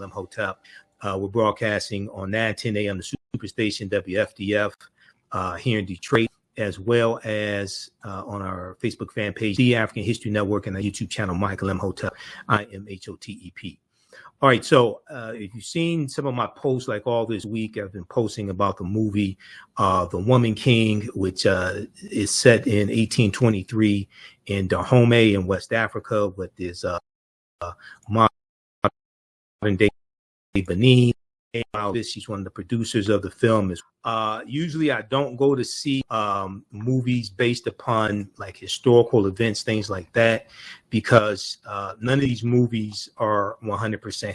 Michael Imhotep. We're broadcasting on 9:10 a.m. the Superstation WFDF here in Detroit, as well as on our Facebook fan page, The African History Network, and our YouTube channel, Michael Imhotep, IMHOTEP. All right, so if you've seen some of my posts, like all this week, I've been posting about the movie The Woman King, which is set in 1823 in Dahomey in West Africa with this modern day Benin. She's one of the producers of the film. Usually I don't go to see movies based upon like historical events, things like that, because none of these movies are 100%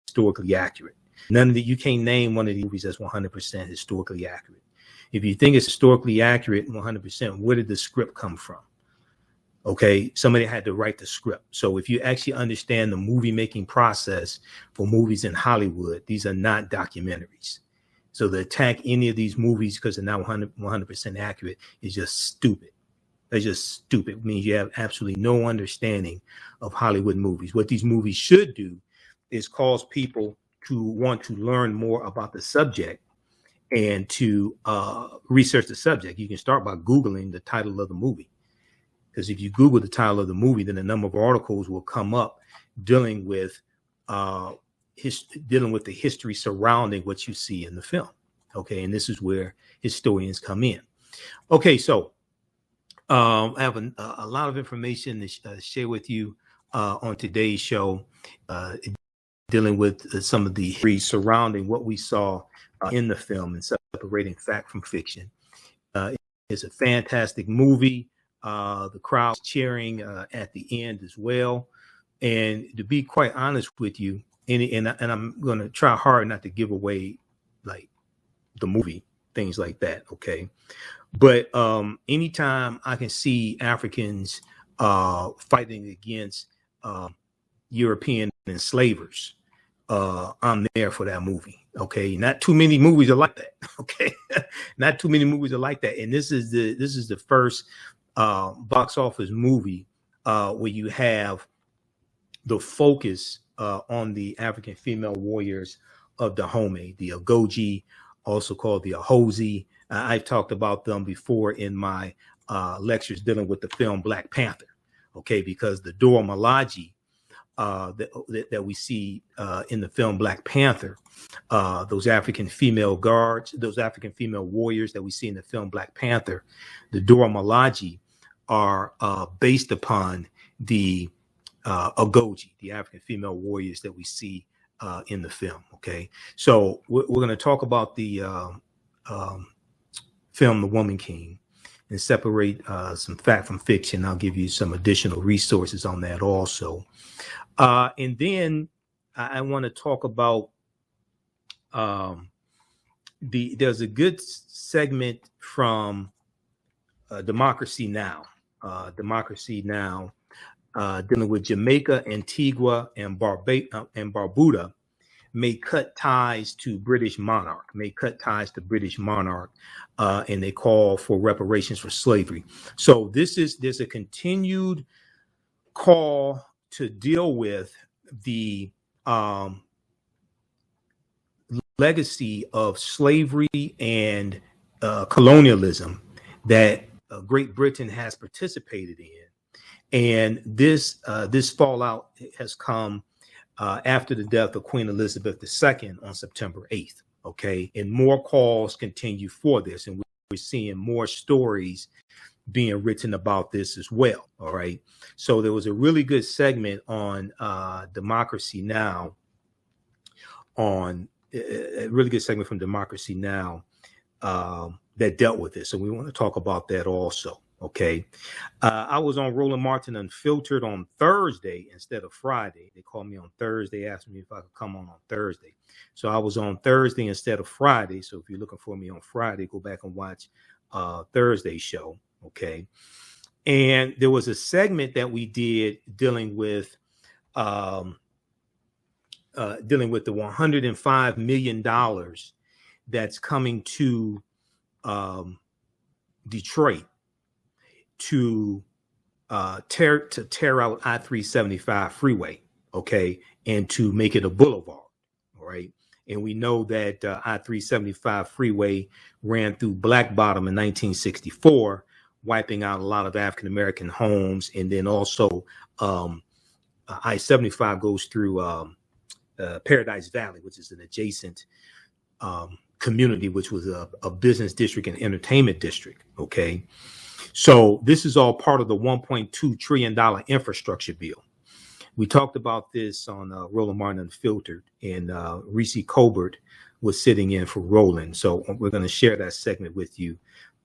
historically accurate. You can't name one of these movies that's 100% historically accurate. If you think it's historically accurate 100%, where did the script come from? Okay, somebody had to write the script. So if you actually understand the movie making process for movies in Hollywood, these are not documentaries. So to attack any of these movies because they're not 100% accurate is just stupid. That's just stupid. It means you have absolutely no understanding of Hollywood movies. What these movies should do is cause people to want to learn more about the subject and to research the subject. You can start by Googling the title of the movie. Because if you Google the title of the movie, then a number of articles will come up dealing with the history surrounding what you see in the film. Okay, and this is where historians come in. Okay, so I have a lot of information to share with you on today's show, dealing with some of the history surrounding what we saw in the film and separating fact from fiction. It's a fantastic movie. The crowd's cheering at the end as well. And to be quite honest with you, and I'm going to try hard not to give away like the movie, things like that. Okay. But anytime I can see Africans fighting against European enslavers, I'm there for that movie. Okay. Not too many movies are like that. Okay. Not too many movies are like that. And this is the first box office movie where you have the focus on the African female warriors of Dahomey, the Ogoji, also called the Ahozi. I've talked about them before in my lectures dealing with the film Black Panther. Okay, because the Dora Milaje that we see in the film Black Panther, those African female guards, those African female warriors that we see in the film Black Panther, the Dora Milaje are based upon the Ogoji, the African female warriors that we see in the film. Okay, so we're going to talk about the film The Woman King and separate some fact from fiction. I'll give you some additional resources on that also. And then I want to talk about there's a good segment from Democracy Now! Dealing with Jamaica, Antigua, and Barbuda may cut ties to British Monarch, and they call for reparations for slavery. So there's a continued call to deal with the legacy of slavery and colonialism that Great Britain has participated in. And this fallout has come after the death of Queen Elizabeth II on September 8th. Okay, and more calls continue for this, and we're seeing more stories being written about this as well. All right, so there was a really good segment on Democracy Now! A really good segment from Democracy Now! That dealt with this, so we want to talk about that also. Okay, I was on Roland Martin Unfiltered on Thursday instead of Friday. They called me on Thursday, asked me if I could come on Thursday. So I was on Thursday instead of Friday. So if you're looking for me on Friday, go back and watch Thursday's show. Okay, and there was a segment that we did dealing with the $105 million that's coming to Detroit to tear out I-375 freeway, okay, and to make it a boulevard. right? And we know that I-375 freeway ran through Black Bottom in 1964, wiping out a lot of African-American homes. And then also I-75 goes through Paradise Valley, which is an adjacent community, which was a business district and entertainment district, okay? So this is all part of the $1.2 trillion infrastructure bill. We talked about this on Roland Martin Unfiltered, and Reese Colbert was sitting in for Roland. So we're going to share that segment with you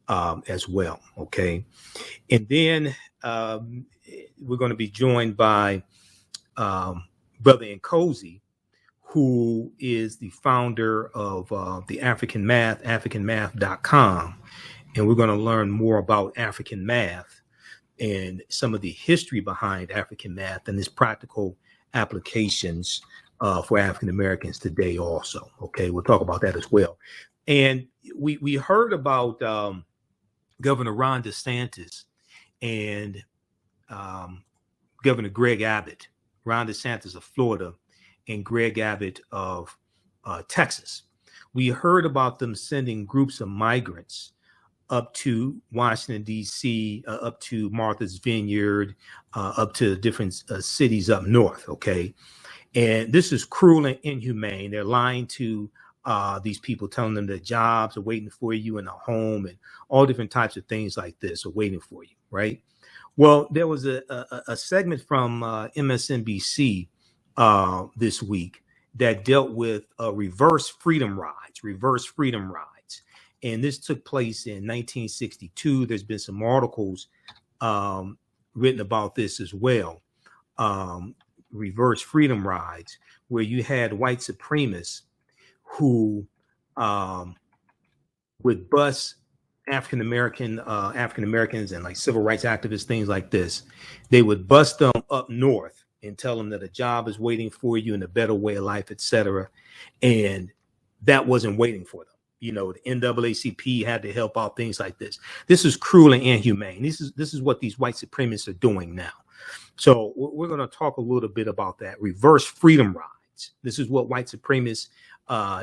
as well, okay? And then we're going to be joined by Brother Nkosi, who is the founder of the African Math, AfricanMath.com. And we're going to learn more about African math and some of the history behind African math and its practical applications for African Americans today also. Okay, we'll talk about that as well. And we heard about Governor Ron DeSantis and Governor Greg Abbott, Ron DeSantis of Florida and Greg Abbott of Texas. We heard about them sending groups of migrants up to Washington, D.C., up to Martha's Vineyard, up to different cities up north, okay? And this is cruel and inhumane. They're lying to these people, telling them that jobs are waiting for you in a home and all different types of things like this are waiting for you, right? Well, there was a segment from MSNBC this week that dealt with reverse freedom rides. And this took place in 1962. There's been some articles written about this as well. Reverse freedom rides, where you had white supremacists who would bus African Americans and like civil rights activists, things like this. They would bus them up north and tell them that a job is waiting for you and a better way of life, etc. And that wasn't waiting for them. You know, the NAACP had to help out, things like this. This is cruel and inhumane. This is what these white supremacists are doing now. So we're going to talk a little bit about that. Reverse freedom rides. This is what white supremacists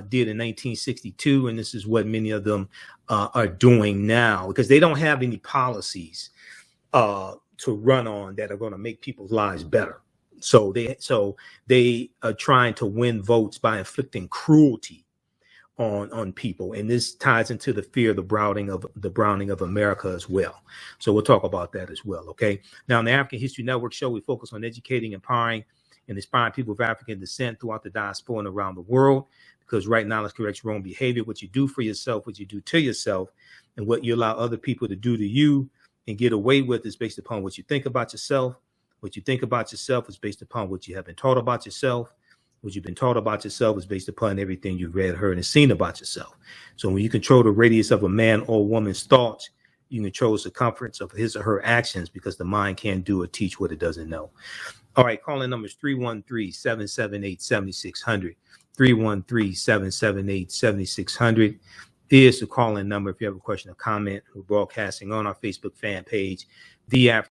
did in 1962, and this is what many of them are doing now, because they don't have any policies to run on that are going to make people's lives better. So they are trying to win votes by inflicting cruelty on people, and this ties into the fear of the browning of America as well. So we'll talk about that as well. Okay. Now, on the African History Network show, we focus on educating, empowering, and inspiring people of African descent throughout the diaspora and around the world. Because right knowledge corrects wrong behavior. What you do for yourself, what you do to yourself, and what you allow other people to do to you and get away with is based upon what you think about yourself. What you think about yourself is based upon what you have been taught about yourself. What you've been taught about yourself is based upon everything you've read, heard, and seen about yourself. So when you control the radius of a man or woman's thoughts, you control the circumference of his or her actions, because the mind can't do or teach what it doesn't know. All right, calling numbers 313-778-7600. 313-778-7600 is the call-in number if you have a question or comment. We're broadcasting on our Facebook fan page, The African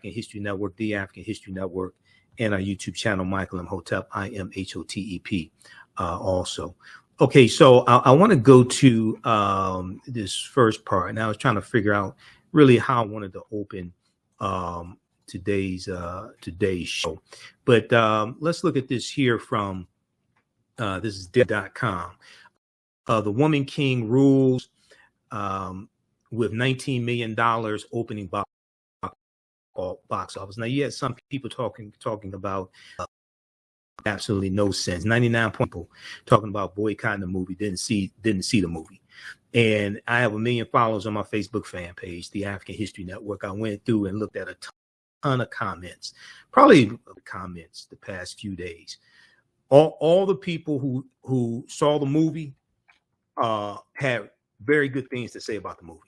History Network, The African History Network, and our YouTube channel, Michael Imhotep, IMHOTEP, also. Okay, so I want to go to this first part, and I was trying to figure out really how I wanted to open today's show. But let's look at this here from this is dead.com. The Woman King rules with $19 million opening box office. Now, you had some people talking about absolutely no sense. 99 people talking about boycotting the movie, didn't see the movie. And I have 1 million followers on my Facebook fan page, The African History Network. I went through and looked at a ton of comments, probably comments the past few days. All the people who saw the movie had very good things to say about the movie.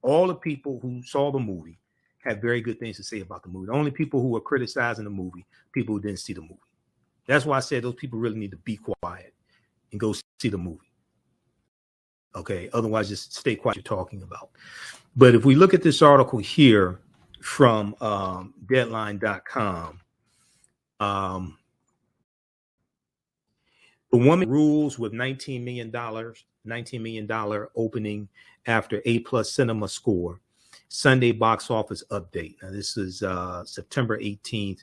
All the people who saw the movie had very good things to say about the movie. The only people who were criticizing the movie, people who didn't see the movie. That's why I said those people really need to be quiet and go see the movie. Okay, otherwise just stay quiet you're talking about. But if we look at this article here from Deadline.com, The Woman rules with $19 million, $19 million opening after A+ cinema score. Sunday box office update. Now, this is September 18th,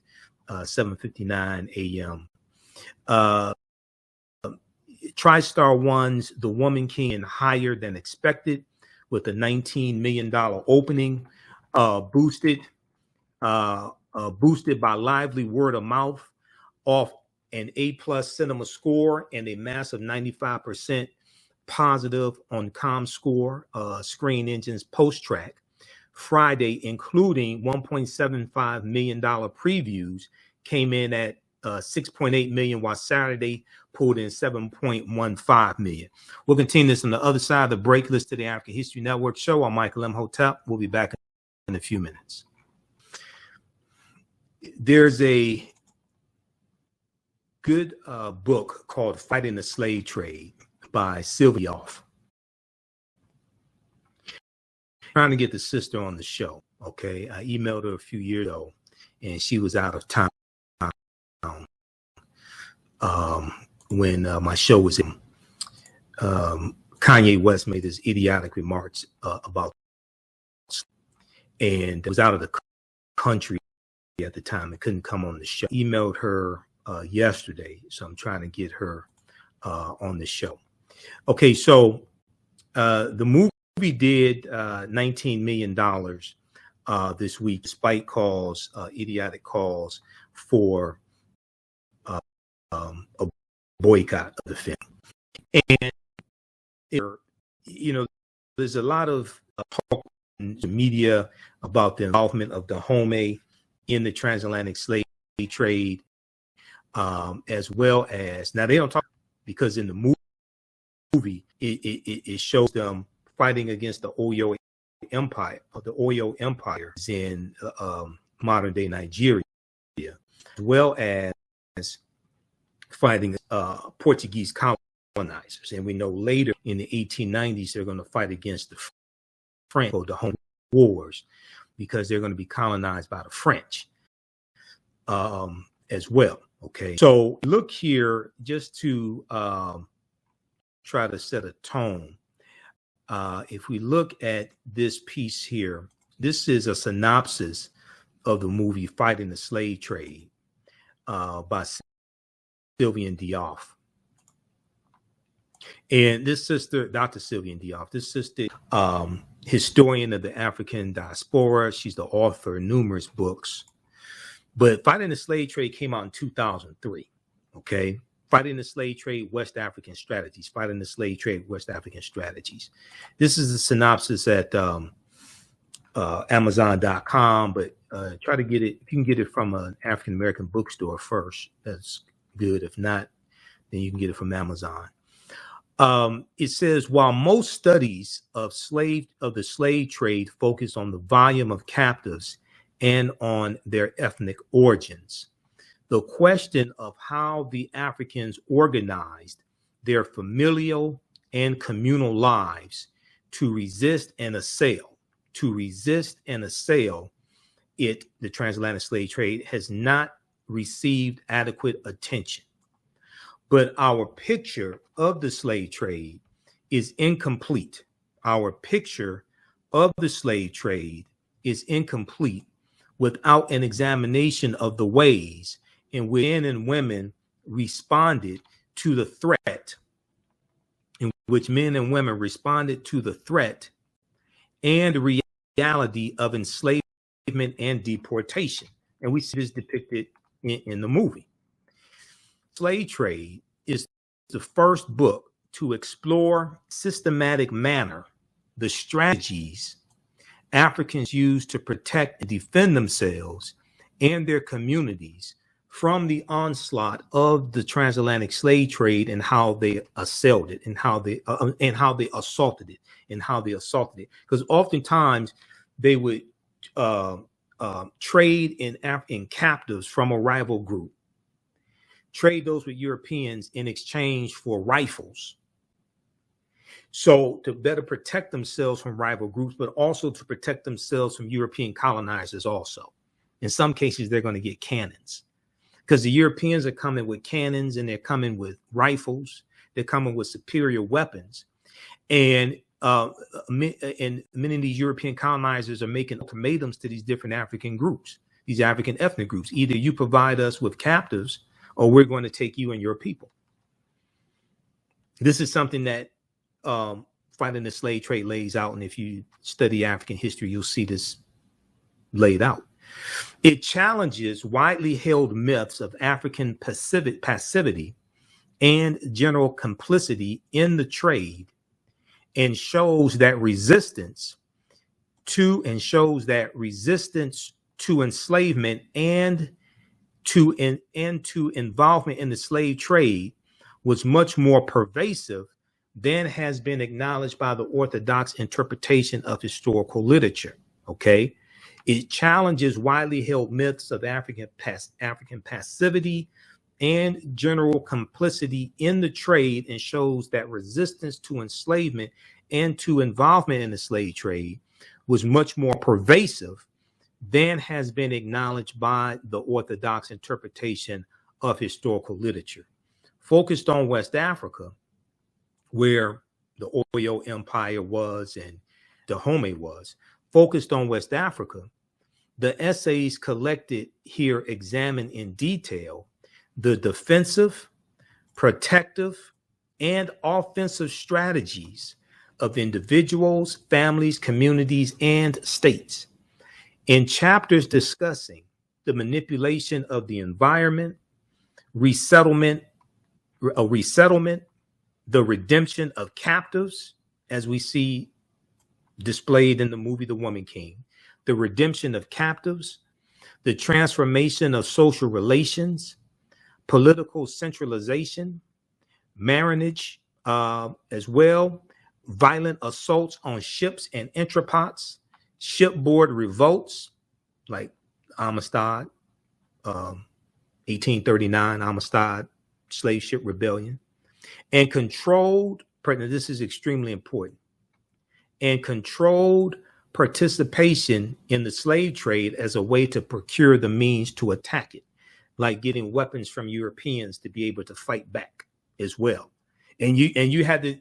7:59 a.m. TriStar One's The Woman King higher than expected with a $19 million opening, boosted by lively word of mouth off an A+ cinema score and a massive 95% positive on ComScore, Screen Engine's post-track. Friday, including $1.75 million previews, came in at 6.8 million, while Saturday pulled in 7.15 million. We'll continue this on the other side of the break. List to the African History Network show. I'm Michael Imhotep. We'll be back in a few minutes. There's a good book called Fighting the Slave Trade by Sylvia Off. Trying to get the sister on the show. Okay, I emailed her a few years ago and she was out of town when my show was in. Kanye West made his idiotic remarks about, and was out of the country at the time and couldn't come on the show. Emailed her yesterday, so I'm trying to get her on the show. Okay, so the movie did $19 million this week, despite calls, idiotic calls for a boycott of the film. And there's a lot of talk in the media about the involvement of Dahomey in the transatlantic slave trade, as well as, now they don't talk, because in the movie it shows them fighting against the Oyo Empire. The Oyo Empire is in modern day Nigeria, as well as fighting Portuguese colonizers. And we know later in the 1890s they're going to fight against the French, the Dahomey Wars, because they're going to be colonized by the French as well. Okay, so look here, just to try to set a tone. If we look at this piece here, this is a synopsis of the movie Fighting the Slave Trade by Sylvian Diop. And this sister, Dr. Sylvian Diop, this sister, historian of the African diaspora. She's the author of numerous books. But Fighting the Slave Trade came out in 2003. Okay. Fighting the Slave Trade, West African Strategies. Fighting the Slave Trade, West African Strategies. This is a synopsis at Amazon.com, but try to get it. If you can get it from an African American bookstore first, that's good. If not, then you can get it from Amazon. It says, while most studies of the slave trade focus on the volume of captives and on their ethnic origins, the question of how the Africans organized their familial and communal lives to resist and assail the transatlantic slave trade, has not received adequate attention. But our picture of the slave trade is incomplete. Our picture of the slave trade is incomplete without an examination of the ways in which men and women responded to the threat, and reality of enslavement and deportation. And we see this depicted in the movie. Slave Trade is the first book to explore systematic manner the strategies Africans used to protect and defend themselves and their communities from the onslaught of the transatlantic slave trade, and how they assailed it, and how they assaulted it. Because oftentimes they would trade in captives from a rival group, trade those with Europeans in exchange for rifles. So to better protect themselves from rival groups, but also to protect themselves from European colonizers also. In some cases, they're going to get cannons. because the Europeans are coming with cannons and they're coming with rifles. They're coming with superior weapons. And many of these European colonizers are making ultimatums to these different African groups, these African ethnic groups. Either you provide us with captives or we're going to take you and your people. This is something that fighting the slave trade lays out. And if you study African history, you'll see this laid out. It challenges widely held myths of African passivity and general complicity in the trade, and shows that resistance to enslavement and to involvement in the slave trade was much more pervasive than has been acknowledged by the orthodox interpretation of historical literature. Okay, it challenges widely held myths of African passivity and general complicity in the trade, and shows that resistance to enslavement and to involvement in the slave trade was much more pervasive than has been acknowledged by the orthodox interpretation of historical literature. Focused on West Africa, where the Oyo Empire was and Dahomey was, focused on West Africa, the essays collected here examine in detail the defensive, protective, and offensive strategies of individuals, families, communities, and states. In chapters discussing the manipulation of the environment, resettlement, the redemption of captives, as we see displayed in the movie The Woman King, the redemption of captives, the transformation of social relations, political centralization, marriage, as well, violent assaults on ships and entrepots, shipboard revolts like Amistad, 1839 Amistad slave ship rebellion, and controlled, this is extremely important, and controlled participation in the slave trade as a way to procure the means to attack it, like getting weapons from Europeans to be able to fight back as well. And you had to,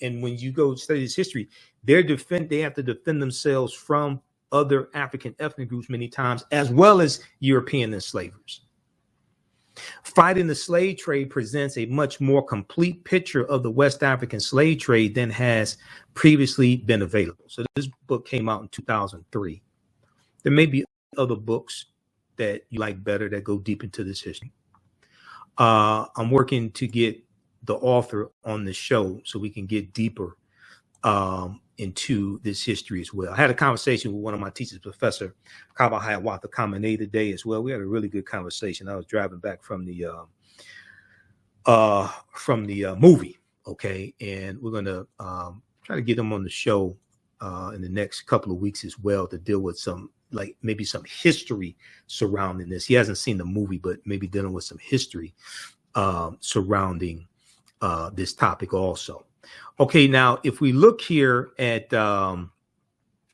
and when you go study this history, they have to defend themselves from other African ethnic groups many times, as well as European enslavers. Fighting the slave trade presents a much more complete picture of the West African slave trade than has previously been available. So this book came out in 2003. There may be other books that you like better that go deep into this history. I'm working to get the author on the show so we can get deeper into this history as well. I had a conversation with one of my teachers, Professor Kaba Hiawatha Kamene, today as well. We had a really good conversation. I was driving back from the movie, okay, and we're gonna try to get him on the show in the next couple of weeks as well to deal with some, like maybe some history surrounding this. He hasn't seen the movie, but maybe dealing with some history surrounding this topic also. Okay, now if we look here at this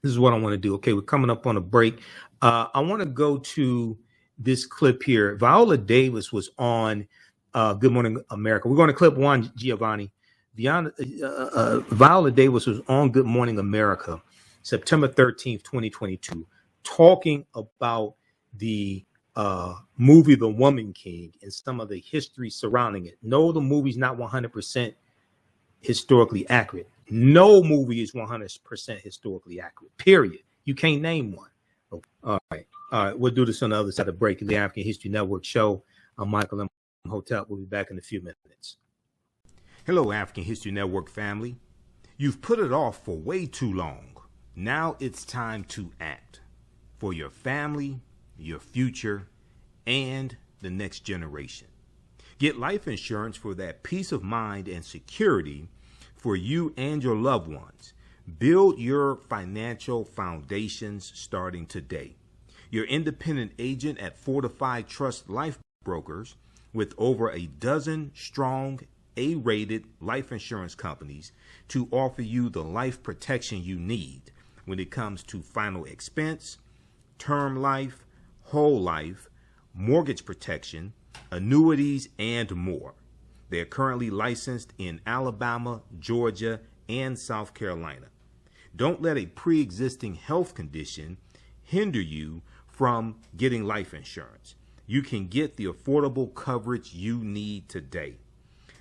is what I want to do. Okay, we're coming up on a break. I want to go to this clip here. Viola Davis was on Good Morning America. We're going to clip one, Giovanni. Viola Davis was on Good Morning America, September 13th, 2022, talking about the movie The Woman King and some of the history surrounding it. No, the movie's not 100% historically accurate. No movie is 100% historically accurate, period. You can't name one. Okay. All right. We'll do this on the other side of the break. The African History Network show. I'm Michael Imhotep. We'll be back in a few minutes. Hello, African History Network family. You've put it off for way too long. Now it's time to act for your family, your future, and the next generation. Get life insurance for that peace of mind and security for you and your loved ones. Build your financial foundations starting today. Your independent agent at Fortified Trust Life Brokers, with over a dozen strong A-rated life insurance companies to offer you the life protection you need when it comes to final expense, term life, whole life, mortgage protection, annuities, and more. They're currently licensed in Alabama, Georgia, and South Carolina. Don't let a pre-existing health condition hinder you from getting life insurance. You can get the affordable coverage you need today.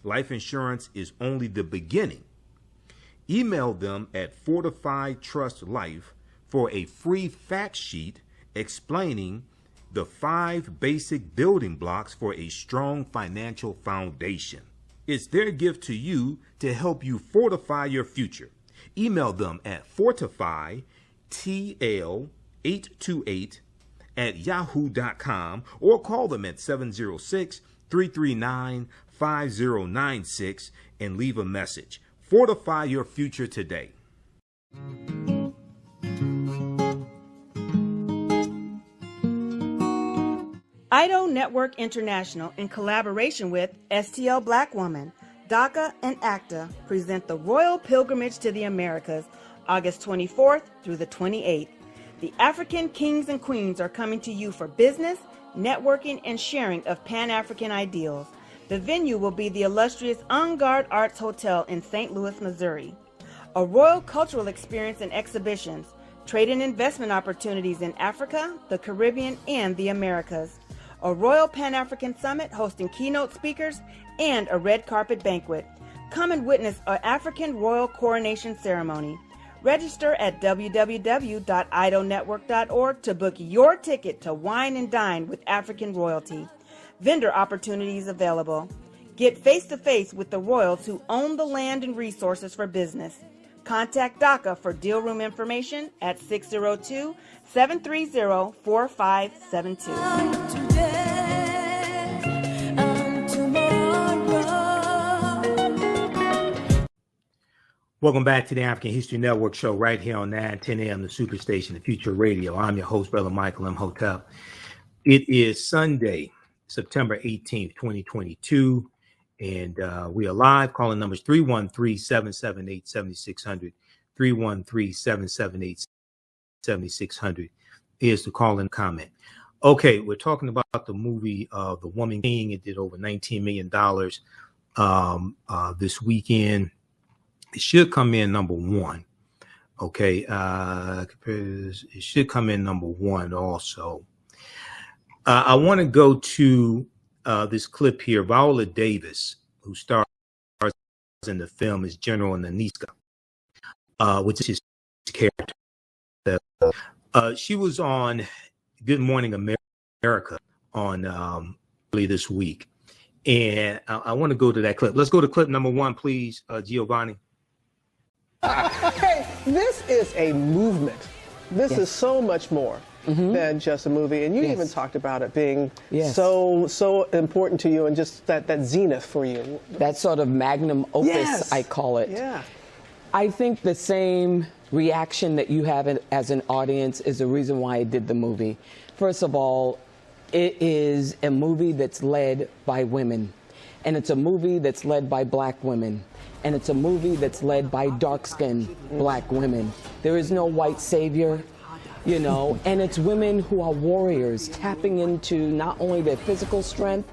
Life insurance is only the beginning. Email them at Fortified Trust Life for a free fact sheet explaining the 5 basic building blocks for a strong financial foundation. It's their gift to you to help you fortify your future. Email them at fortifytl828@yahoo.com or call them at 706-339-5096 and leave a message. Fortify your future today. IDO Network International, in collaboration with STL Black Woman, DACA, and ACTA, present the Royal Pilgrimage to the Americas, August 24th through the 28th. The African kings and queens are coming to you for business, networking, and sharing of Pan-African ideals. The venue will be the illustrious En Garde Arts Hotel in St. Louis, Missouri. A royal cultural experience and exhibitions, trade and investment opportunities in Africa, the Caribbean, and the Americas. A Royal Pan-African Summit hosting keynote speakers and a red carpet banquet. Come and witness an African royal coronation ceremony. Register at www.idonetwork.org to book your ticket to wine and dine with African royalty. Vendor opportunities available. Get face-to-face with the royals who own the land and resources for business. Contact DACA for deal room information at 602-730-4572. Welcome back to the African History Network show right here on 910 AM, the Superstation, the Future Radio. I'm your host, Brother Michael Imhotep. It is Sunday, September 18th, 2022, and we are live. Calling numbers 313-778-7600, 313-778-7600 is the call-in comment. Okay, we're talking about the movie The Woman King. It did over $19 million this weekend. It should come in number 1. Okay, it should come in number 1 also. I want to go to this clip here. Viola Davis, who stars in the film, is General Naniska, which is his character. She was on Good Morning America on early this week. And I want to go to that clip. Let's go to clip number 1, please, Giovanni. Hey, this is a movement. This is so much more than just a movie. And you even talked about it being so important to you and just that zenith for you. That sort of magnum opus, I call it. Yeah. I think the same reaction that you have as an audience is the reason why I did the movie. First of all, it is a movie that's led by women. And it's a movie that's led by black women. And it's a movie that's led by dark-skinned black women. There is no white savior, you know, and it's women who are warriors, tapping into not only their physical strength,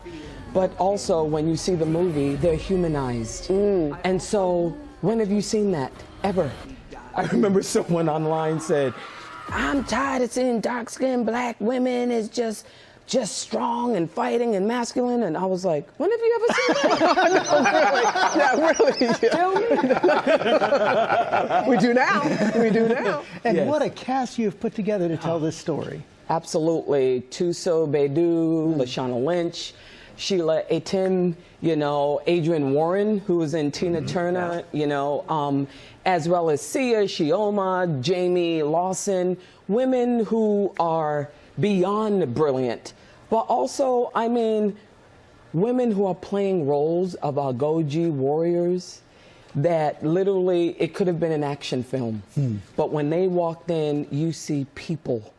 but also when you see the movie, they're humanized. And so, when have you seen that, ever? I remember someone online said, I'm tired of seeing dark-skinned black women as just strong and fighting and masculine, and I was like, when have you ever seen that? No, really. Yeah. We do now. We do now. And what a cast you've put together to tell this story. Absolutely. Tuso Bedu, Lashana Lynch, Sheila Etim, you know, Adrienne Warren, who was in Tina Turner, you know, as well as Sia, Shioma, Jamie Lawson, women who are beyond brilliant, but also, I mean, women who are playing roles of Agoji warriors that literally, it could have been an action film. But when they walked in, you see people,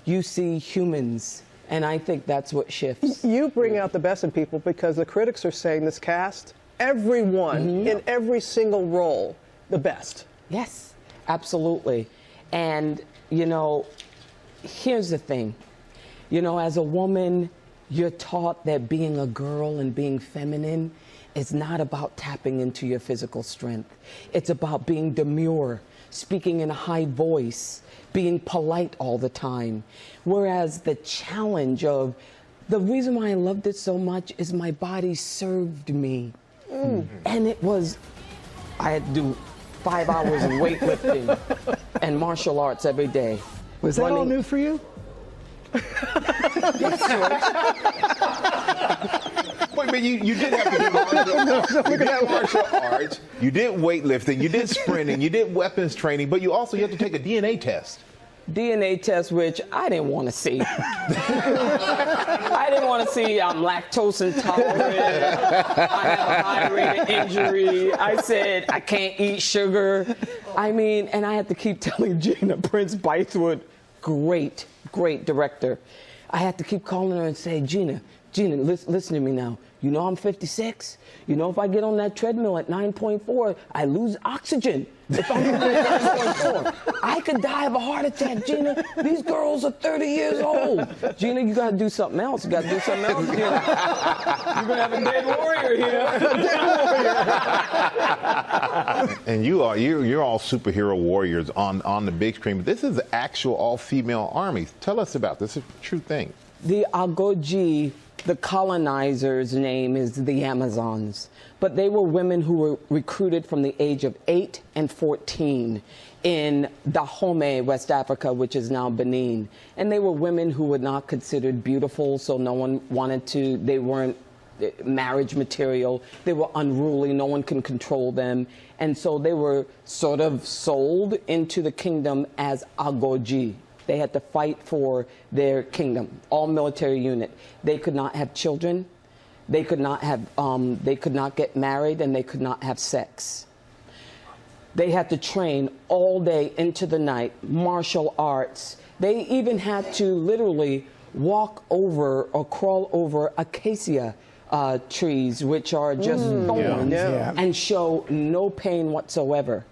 you see humans, and I think that's what shifts. You bring out the best in people because the critics are saying this cast, everyone in every single role, the best. Yes, absolutely. And, you know, here's the thing, you know, as a woman, you're taught that being a girl and being feminine is not about tapping into your physical strength. It's about being demure, speaking in a high voice, being polite all the time. Whereas the challenge of, the reason why I loved it so much is my body served me. And it was, I had to do 5 hours of weightlifting and martial arts every day. Was that all new for you? But you did have to do martial arts, you did weightlifting, you did sprinting, you did weapons training, but you had to take a DNA test. DNA test, which I didn't want to see. I didn't want to see I'm lactose intolerant, I have a high rate of injury, I said I can't eat sugar. I mean, and I had to keep telling Gina, Prince Bythewood, great director. I had to keep calling her and say, Gina, listen to me now. You know I'm 56. You know if I get on that treadmill at 9.4, I lose oxygen. If I'm at 9.4, I could die of a heart attack, Gina. These girls are 30 years old. Gina, you got to do something else. You got to do something else, Gina. You're going to have a dead warrior here. And you're all superhero warriors on the big screen, but this is the actual all-female army. Tell us about this. It's a true thing. The Agoji, the colonizers' name is the Amazons, but they were women who were recruited from the age of 8 and 14 in Dahomey, West Africa, which is now Benin. And they were women who were not considered beautiful, so no one wanted to, they weren't marriage material, they were unruly, no one can control them. And so they were sort of sold into the kingdom as Agoji. They had to fight for their kingdom, all military unit. They could not have children, they could not have, they could not get married, and they could not have sex. They had to train all day into the night, martial arts. They even had to literally walk over or crawl over acacia trees, which are just thorns, and show no pain whatsoever.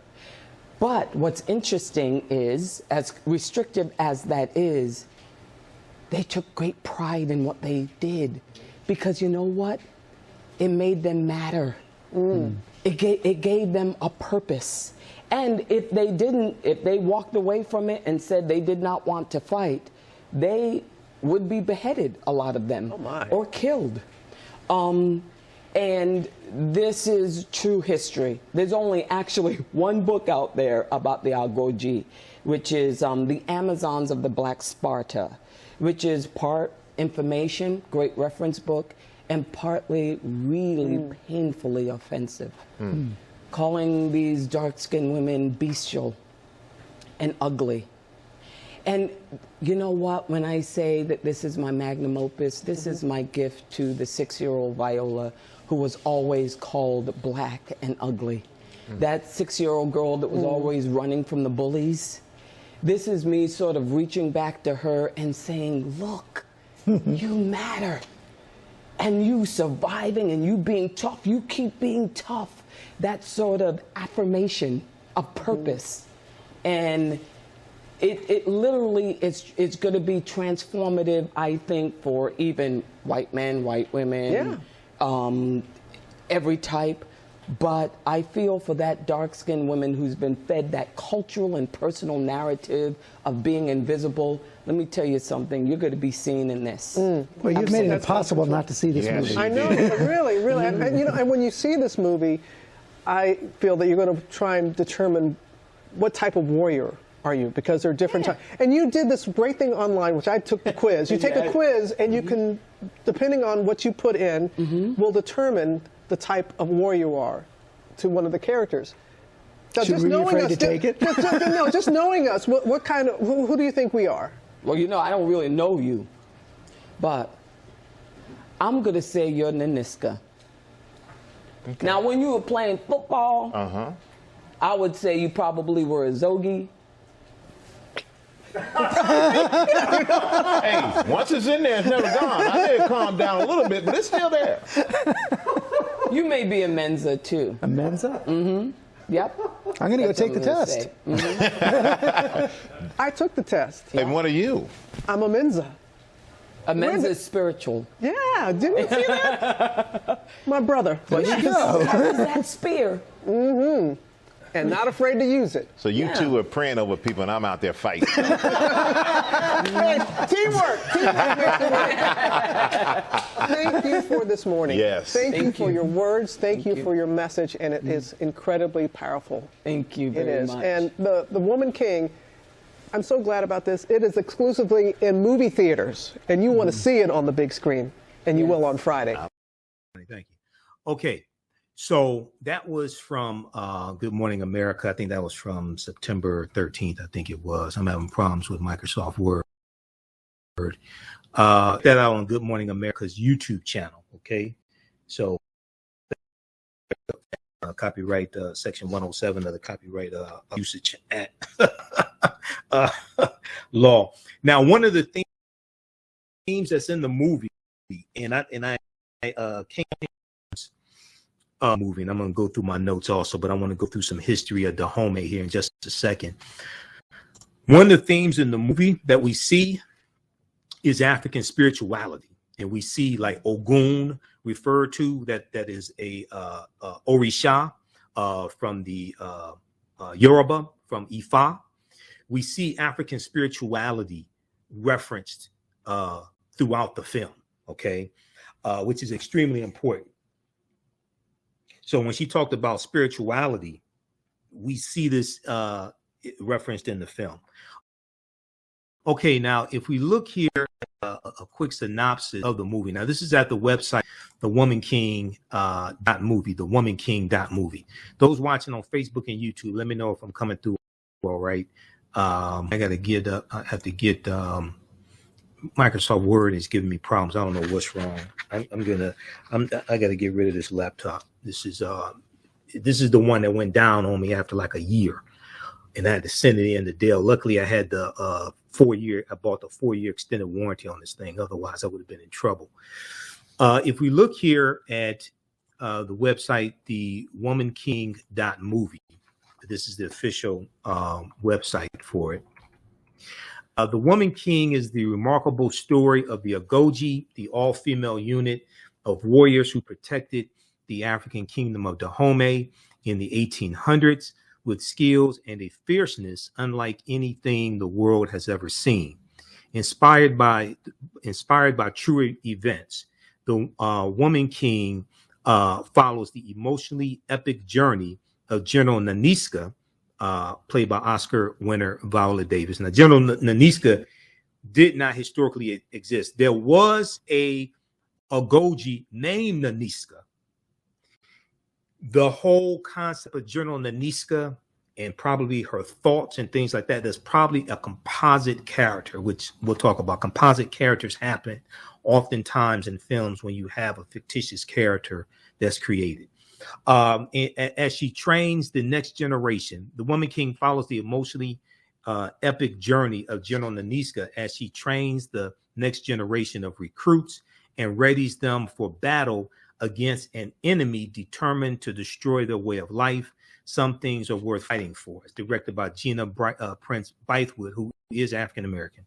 But what's interesting is, as restrictive as that is, they took great pride in what they did. Because you know what? It made them matter. It gave them a purpose. And if they walked away from it and said they did not want to fight, they would be beheaded, a lot of them, or killed. And this is true history. There's only actually one book out there about the Agoji, which is The Amazons of the Black Sparta, which is part information, great reference book, and partly really painfully offensive. Calling these dark-skinned women bestial and ugly. And you know what, when I say that this is my magnum opus, this is my gift to the 6-year-old Viola, who was always called black and ugly. That 6-year-old girl that was always running from the bullies. This is me sort of reaching back to her and saying, look, you matter. And you surviving and you being tough, you keep being tough. That sort of affirmation of purpose. And it literally it's going to be transformative, I think, for even white men, white women, every type. But I feel for that dark-skinned woman who's been fed that cultural and personal narrative of being invisible. Let me tell you something, you're going to be seen in this. Well, you've made it impossible not to see this movie. I know, really, really. And, you know, and when you see this movie, I feel that you're going to try and determine what type of warrior are you, because there are different types. And you did this great thing online, which I took the quiz. You take a quiz, and you can, depending on what you put in, will determine the type of warrior you are to one of the characters. So Should we be afraid to take it? Just knowing us, what kind of, who do you think we are? Well, you know, I don't really know you, but I'm going to say you're Naniska. Okay. Now, when you were playing football, I would say you probably were a Zogie. Hey, once it's in there, it's never gone. I did calm down a little bit, but it's still there. You may be a Mensa, too. A Mensa? Yep. I'm going to go take the test. I took the test. And what are you? I'm a Mensa. Amends is spiritual. Yeah, didn't you see that? My brother. There you go. That spear. And not afraid to use it. So you two are praying over people, and I'm out there fighting. Hey, teamwork. Thank you for this morning. Yes. Thank you for your words. Thank you for your message, and it is incredibly powerful. Thank you very much. And the Woman King, I'm so glad about this. It is exclusively in movie theaters, and you want to see it on the big screen, and you will on Friday. Thank you. Okay. So that was from Good Morning America. I think that was from September 13th, I think it was. I'm having problems with Microsoft Word. That out on Good Morning America's YouTube channel, okay? So copyright section 107 of the Copyright Usage Act law. Now, one of the themes that's in the movie, and I came movie, and I'm going to go through my notes also, but I want to go through some history of Dahomey here in just a second. One of the themes in the movie that we see is African spirituality, and we see like Ogun referred to, that is a Orisha from the Yoruba, from Ifa. We see African spirituality referenced throughout the film, okay, which is extremely important. So when she talked about spirituality, we see this referenced in the film. Okay, now if we look here at a quick synopsis of the movie. Now this is at the website, thewomanking.movie, thewomanking.movie. Those watching on Facebook and YouTube, let me know if I'm coming through all right. I have to get Microsoft Word is giving me problems. I don't know what's wrong. I got to get rid of this laptop. This is the one that went down on me after like a year, and I had to send it in to Dell. Luckily, I had the 4-year. I bought the 4-year extended warranty on this thing. Otherwise, I would have been in trouble. If we look here at the website, thewomanking.movie, this is the official website for it. The Woman King is the remarkable story of the Agoji, the all-female unit of warriors who protected the African kingdom of Dahomey in the 1800s with skills and a fierceness unlike anything the world has ever seen. Inspired by true events, the Woman King follows the emotionally epic journey of General Naniska, played by Oscar winner Viola Davis. Now, General Naniska did not historically exist. There was a Agoji named Naniska. The whole concept of General Naniska and probably her thoughts and things like that, there's probably a composite character, which we'll talk about. Composite characters happen oftentimes in films when you have a fictitious character that's created. As she trains the next generation, the Woman King follows the emotionally epic journey of General Naniska as she trains the next generation of recruits and readies them for battle against an enemy determined to destroy their way of life. Some things are worth fighting for. It's directed by Gina Prince Bythewood, who is African American.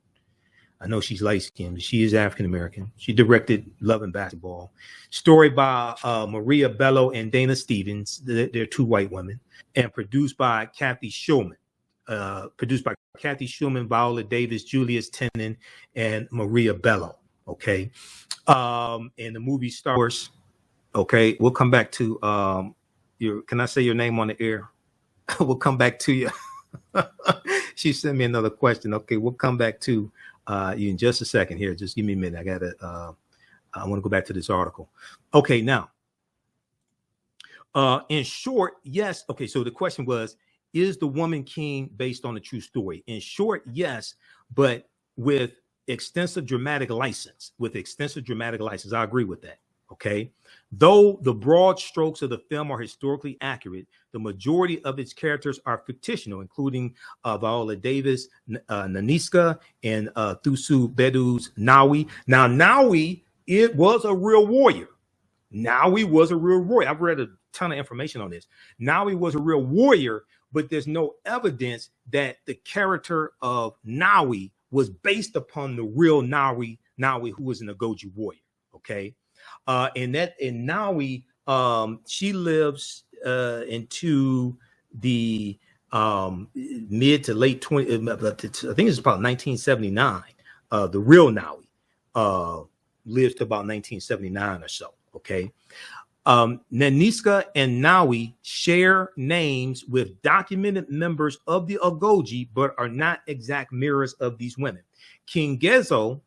I know she's light-skinned, but she is African-American. She directed Love and Basketball. Story by Maria Bello and Dana Stevens. They're two white women. And produced by Kathy Schulman. Viola Davis, Julius Tenen, and Maria Bello. Okay. And the movie stars. Okay. We'll come back to can I say your name on the air? We'll come back to you. She sent me another question. Okay. We'll come back to you in just a second here. Just give me a minute. I want to go back to this article. Okay, now, in short, yes. Okay, so the question was, is The Woman King based on a true story? In short, yes, but with extensive dramatic license. I agree with that. Okay, though the broad strokes of the film are historically accurate, the majority of its characters are fictional, including Viola Davis, Naniska, and Thusu Bedu's Nawi. Now, Nawi, it was a real warrior. I've read a ton of information on this. Nawi was a real warrior, but there's no evidence that the character of Nawi was based upon the real Nawi Nawi, who was an Ogoji warrior. Okay. And Nawi, she lives into the mid to late 20, I think it's about 1979. The real Nawi lives to about 1979 or so. Okay. Naniska and Nawi share names with documented members of the Ogoji, but are not exact mirrors of these women. King Gezo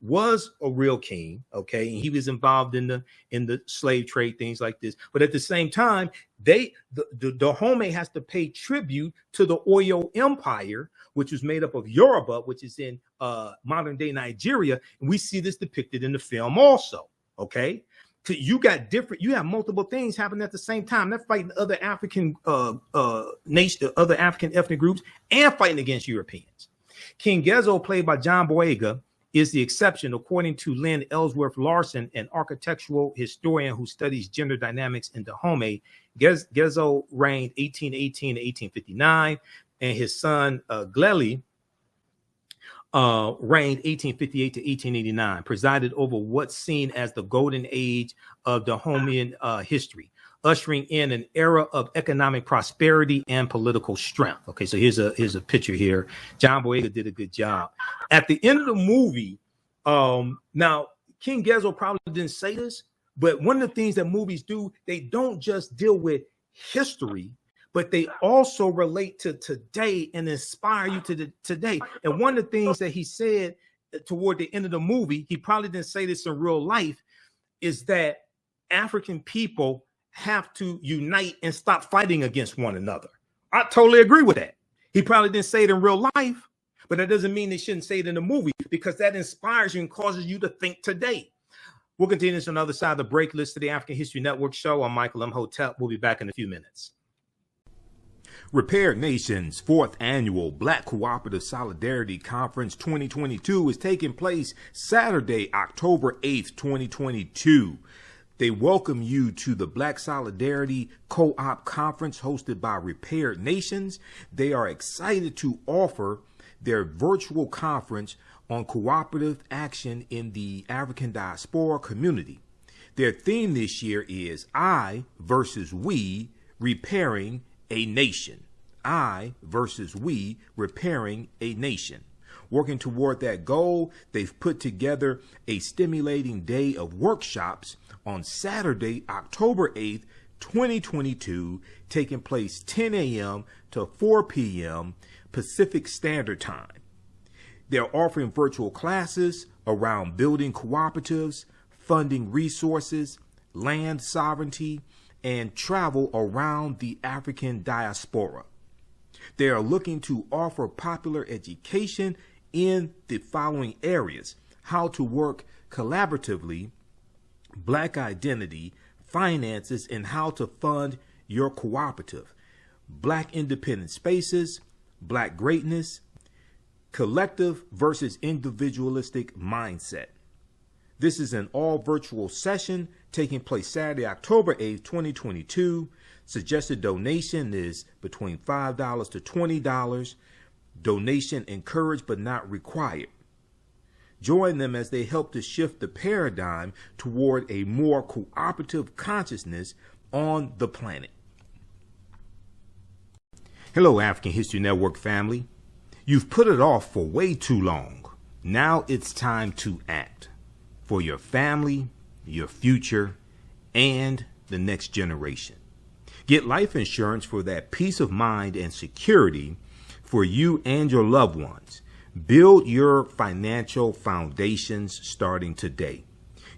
was a real king, okay, and he was involved in the slave trade, things like this. But at the same time, the Dahomey has to pay tribute to the Oyo Empire, which was made up of Yoruba, which is in modern day Nigeria, and we see this depicted in the film also. Okay. You have multiple things happening at the same time. They're fighting other African nations, other African ethnic groups, and fighting against Europeans. King Gezo, played by John Boyega, is the exception, according to Lynn Ellsworth Larson, an architectural historian who studies gender dynamics in Dahomey. Gezo reigned 1818 to 1859, and his son Gleli reigned 1858 to 1889, presided over what's seen as the golden age of Dahomeyan history, ushering in an era of economic prosperity and political strength. Okay, so here's a picture here. John Boyega did a good job. At the end of the movie, now King Gezo probably didn't say this, but one of the things that movies do, they don't just deal with history, but they also relate to today and inspire you to today. And one of the things that he said toward the end of the movie, he probably didn't say this in real life, is that African people have to unite and stop fighting against one another. I totally agree with that. He probably didn't say it in real life, but that doesn't mean they shouldn't say it in the movie, because that inspires you and causes you to think today. We'll continue this on the other side of the break. Listen to the African History Network show. I'm Michael Imhotep. We'll be back in a few minutes. Repaired Nations' 4th Annual Black Cooperative Solidarity Conference 2022 is taking place Saturday, October 8th, 2022. They welcome you to the Black Solidarity Co-op Conference hosted by Repaired Nations. They are excited to offer their virtual conference on cooperative action in the African diaspora community. Their theme this year is I versus We, Repairing a Nation. I versus We, Repairing a Nation. Working toward that goal, they've put together a stimulating day of workshops on Saturday, October 8th, 2022, taking place 10 a.m. to 4 p.m. Pacific Standard Time. They're offering virtual classes around building cooperatives, funding resources, land sovereignty, and travel around the African diaspora. They are looking to offer popular education in the following areas: how to work collaboratively, Black identity, finances, and how to fund your cooperative, Black independent spaces, Black greatness, collective versus individualistic mindset. This is an all virtual session taking place Saturday, October 8th, 2022. Suggested donation is between $5 to $20. Donation encouraged but not required. Join them as they help to shift the paradigm toward a more cooperative consciousness on the planet. Hello, African History Network family. You've put it off for way too long. Now it's time to act for your family, your future, and the next generation. Get life insurance for that peace of mind and security for you and your loved ones. Build your financial foundations starting today.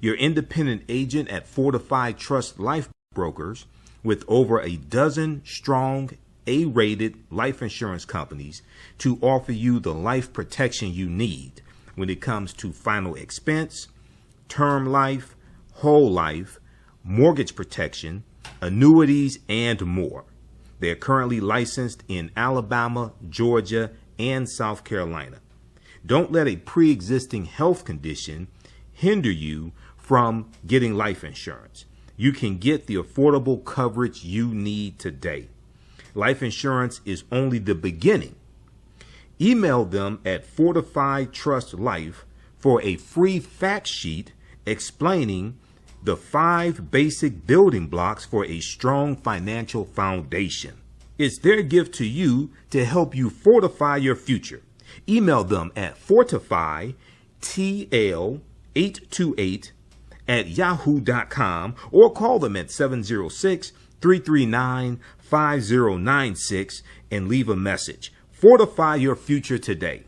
Your independent agent at Fortified Trust Life Brokers, with over a dozen strong A-rated life insurance companies to offer you the life protection you need when it comes to final expense, term life, whole life, mortgage protection, annuities, and more. They are currently licensed in Alabama, Georgia, and South Carolina. Don't let a pre-existing health condition hinder you from getting life insurance. You can get the affordable coverage you need today. Life insurance is only the beginning. Email them at fortifiedtrustlife for a free fact sheet explaining the 5 basic building blocks for a strong financial foundation. It's their gift to you to help you fortify your future. Email them at fortifytl828@yahoo.com or call them at 706-339-5096 and leave a message. Fortify your future today.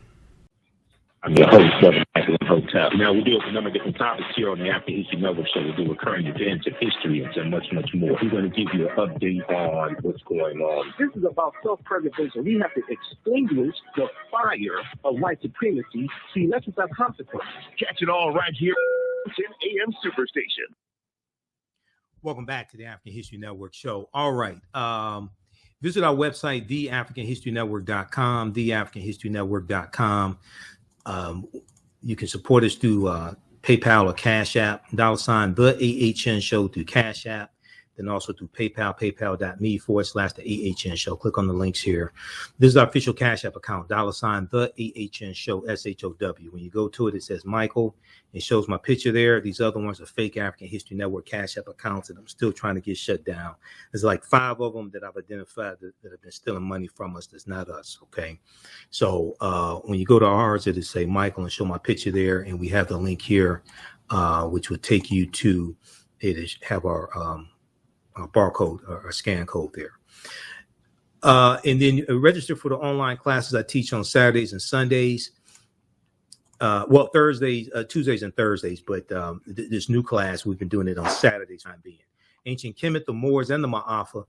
I'm your host, Brother Michael Imhotep. Now, we deal with a number of different topics here on the African History Network Show. We do recurring events of history and much, much more. We're going to give you an update on what's going on. This is about self-preservation. We have to extinguish the fire of white supremacy. See, that's without consequences. Catch it all right here on 10 a.m. Superstation. Welcome back to the African History Network Show. All right. Visit our website, TheAHNShow.com, TheAHNShow.com. You can support us through PayPal or Cash App, $ TheAHNShow through Cash App, then also through PayPal, paypal.me/TheAHNShow. Click on the links here. This is our official Cash App account, $ TheAHNShow, SHOW. When you go to it, it says Michael. It shows my picture there. These other ones are fake African History Network Cash App accounts, and I'm still trying to get shut down. There's like 5 of them that I've identified that have been stealing money from us. That's not us, okay? So when you go to ours, it'll say Michael and show my picture there, and we have the link here, which would take you to it. Have our barcode or scan code there. And then register for the online classes I teach on Saturdays and Sundays. Thursdays, Tuesdays and Thursdays, but this new class, we've been doing it on Saturdays time being. Ancient Kemet, the Moors, and the Ma'afa,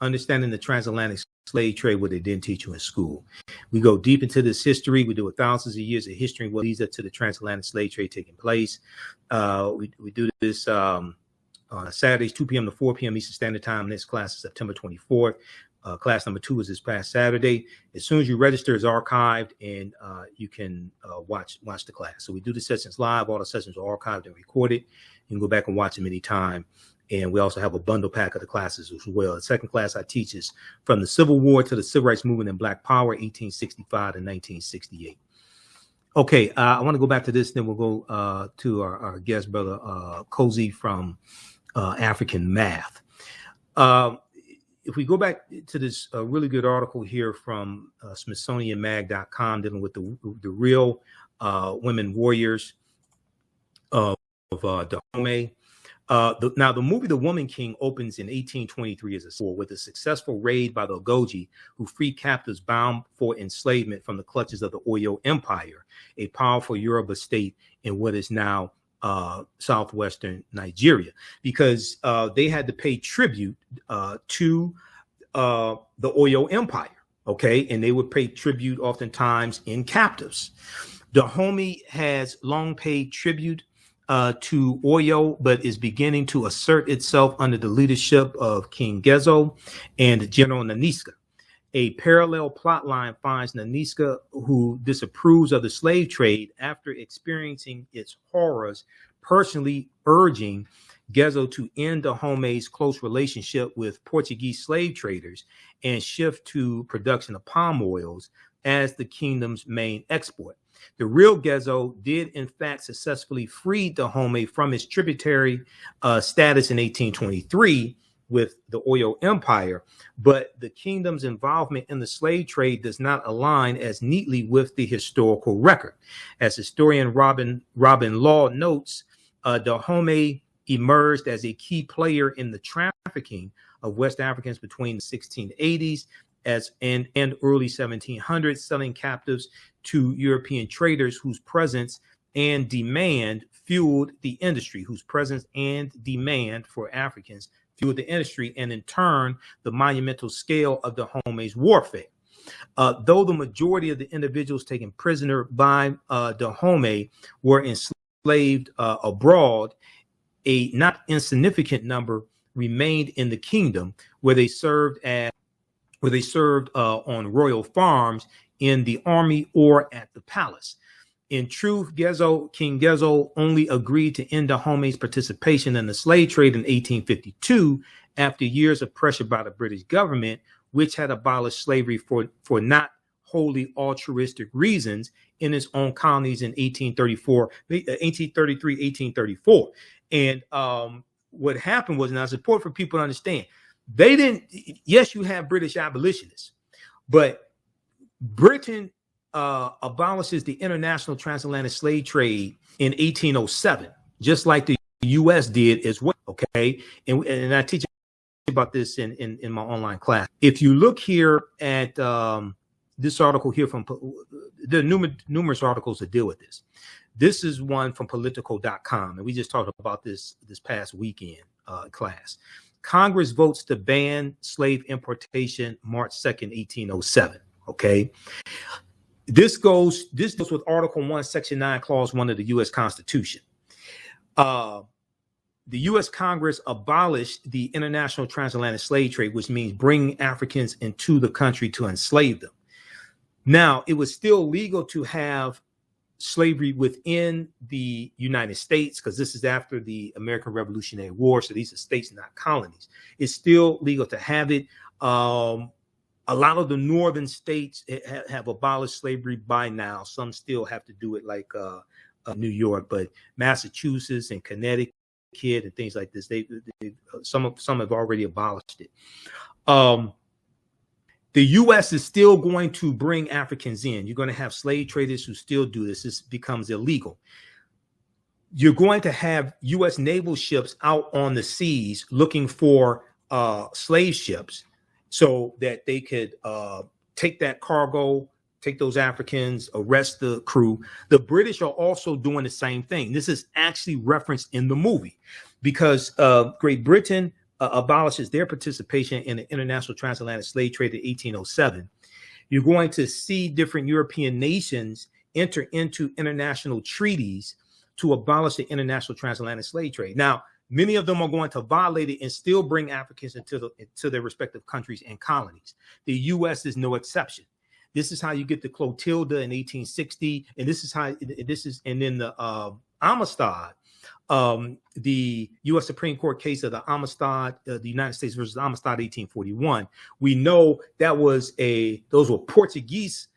understanding the transatlantic slave trade, what they didn't teach you in school. We go deep into this history. We do thousands of years of history and what leads up to the transatlantic slave trade taking place. We do this Saturdays, 2 p.m. to 4 p.m. Eastern Standard Time. Next class is September 24th. Class number 2 is this past Saturday. As soon as you register, it's archived, and you can watch the class. So we do the sessions live. All the sessions are archived and recorded. You can go back and watch them anytime. And we also have a bundle pack of the classes as well. The second class I teach is from the Civil War to the Civil Rights Movement and Black Power, 1865 to 1968. Okay, I want to go back to this. Then we'll go to our guest, Brother Nkosi from African Math. If we go back to this really good article here from SmithsonianMag.com dealing with the real women warriors of Dahomey. Now, the movie The Woman King opens in 1823 as a war with a successful raid by the Ogoji, who freed captives bound for enslavement from the clutches of the Oyo Empire, a powerful Yoruba state in what is now southwestern Nigeria, because they had to pay tribute to the Oyo Empire, okay? And they would pay tribute oftentimes in captives. Dahomey has long paid tribute to Oyo, but is beginning to assert itself under the leadership of King Gezo and General Naniska. A parallel plot line finds Naniska, who disapproves of the slave trade after experiencing its horrors, personally urging Gezo to end Dahomey's close relationship with Portuguese slave traders and shift to production of palm oils as the kingdom's main export. The real Gezo did, in fact, successfully free Dahomey from its tributary status in 1823 with the Oyo Empire, but the kingdom's involvement in the slave trade does not align as neatly with the historical record. As historian Robin Law notes, Dahomey emerged as a key player in the trafficking of West Africans between the 1680s and early 1700s, selling captives to European traders whose presence and demand fueled the industry, whose presence and demand for Africans fueled the industry, and in turn, the monumental scale of Dahomey's warfare. Though the majority of the individuals taken prisoner by Dahomey were enslaved abroad, a not insignificant number remained in the kingdom, where they served on royal farms, in the army, or at the palace. In truth, King Gezo only agreed to end Dahomey's participation in the slave trade in 1852 after years of pressure by the British government, which had abolished slavery for not wholly altruistic reasons in its own colonies in 1833, 1834. And what happened was, now it's important for people to understand, they didn't, yes, you have British abolitionists, but Britain abolishes the international transatlantic slave trade in 1807, just like the U.S. did as well. Okay, and I teach about this in my online class. If you look here at this article here from, there are numerous articles that deal with this. This is one from Politico.com, and we just talked about this past weekend class. Congress votes to ban slave importation March 2nd, 1807. Okay. This goes with Article 1, Section 9, Clause 1 of the U.S. Constitution. The U.S. Congress abolished the international transatlantic slave trade, which means bringing Africans into the country to enslave them. Now, it was still legal to have slavery within the United States, because this is after the American Revolutionary War, so these are states, not colonies. It's still legal to have it. A lot of the northern states have abolished slavery by now. Some still have to do it, like New York, but Massachusetts and Connecticut and things like this, some have already abolished it. The U.S. is still going to bring Africans in. You're going to have slave traders who still do this. This becomes illegal. You're going to have U.S. naval ships out on the seas looking for slave ships so that they could take that cargo, take those Africans, arrest the crew. The British are also doing the same thing. This is actually referenced in the movie because Great Britain abolishes their participation in the international transatlantic slave trade in 1807. You're going to see different European nations enter into international treaties to abolish the international transatlantic slave trade. Now, many of them are going to violate it and still bring Africans into their respective countries and colonies. The U.S. is no exception. This is how you get the Clotilda in 1860, and then the Amistad. The U.S. Supreme Court case of the Amistad, the United States versus Amistad, 1841. We know that was those were Portuguese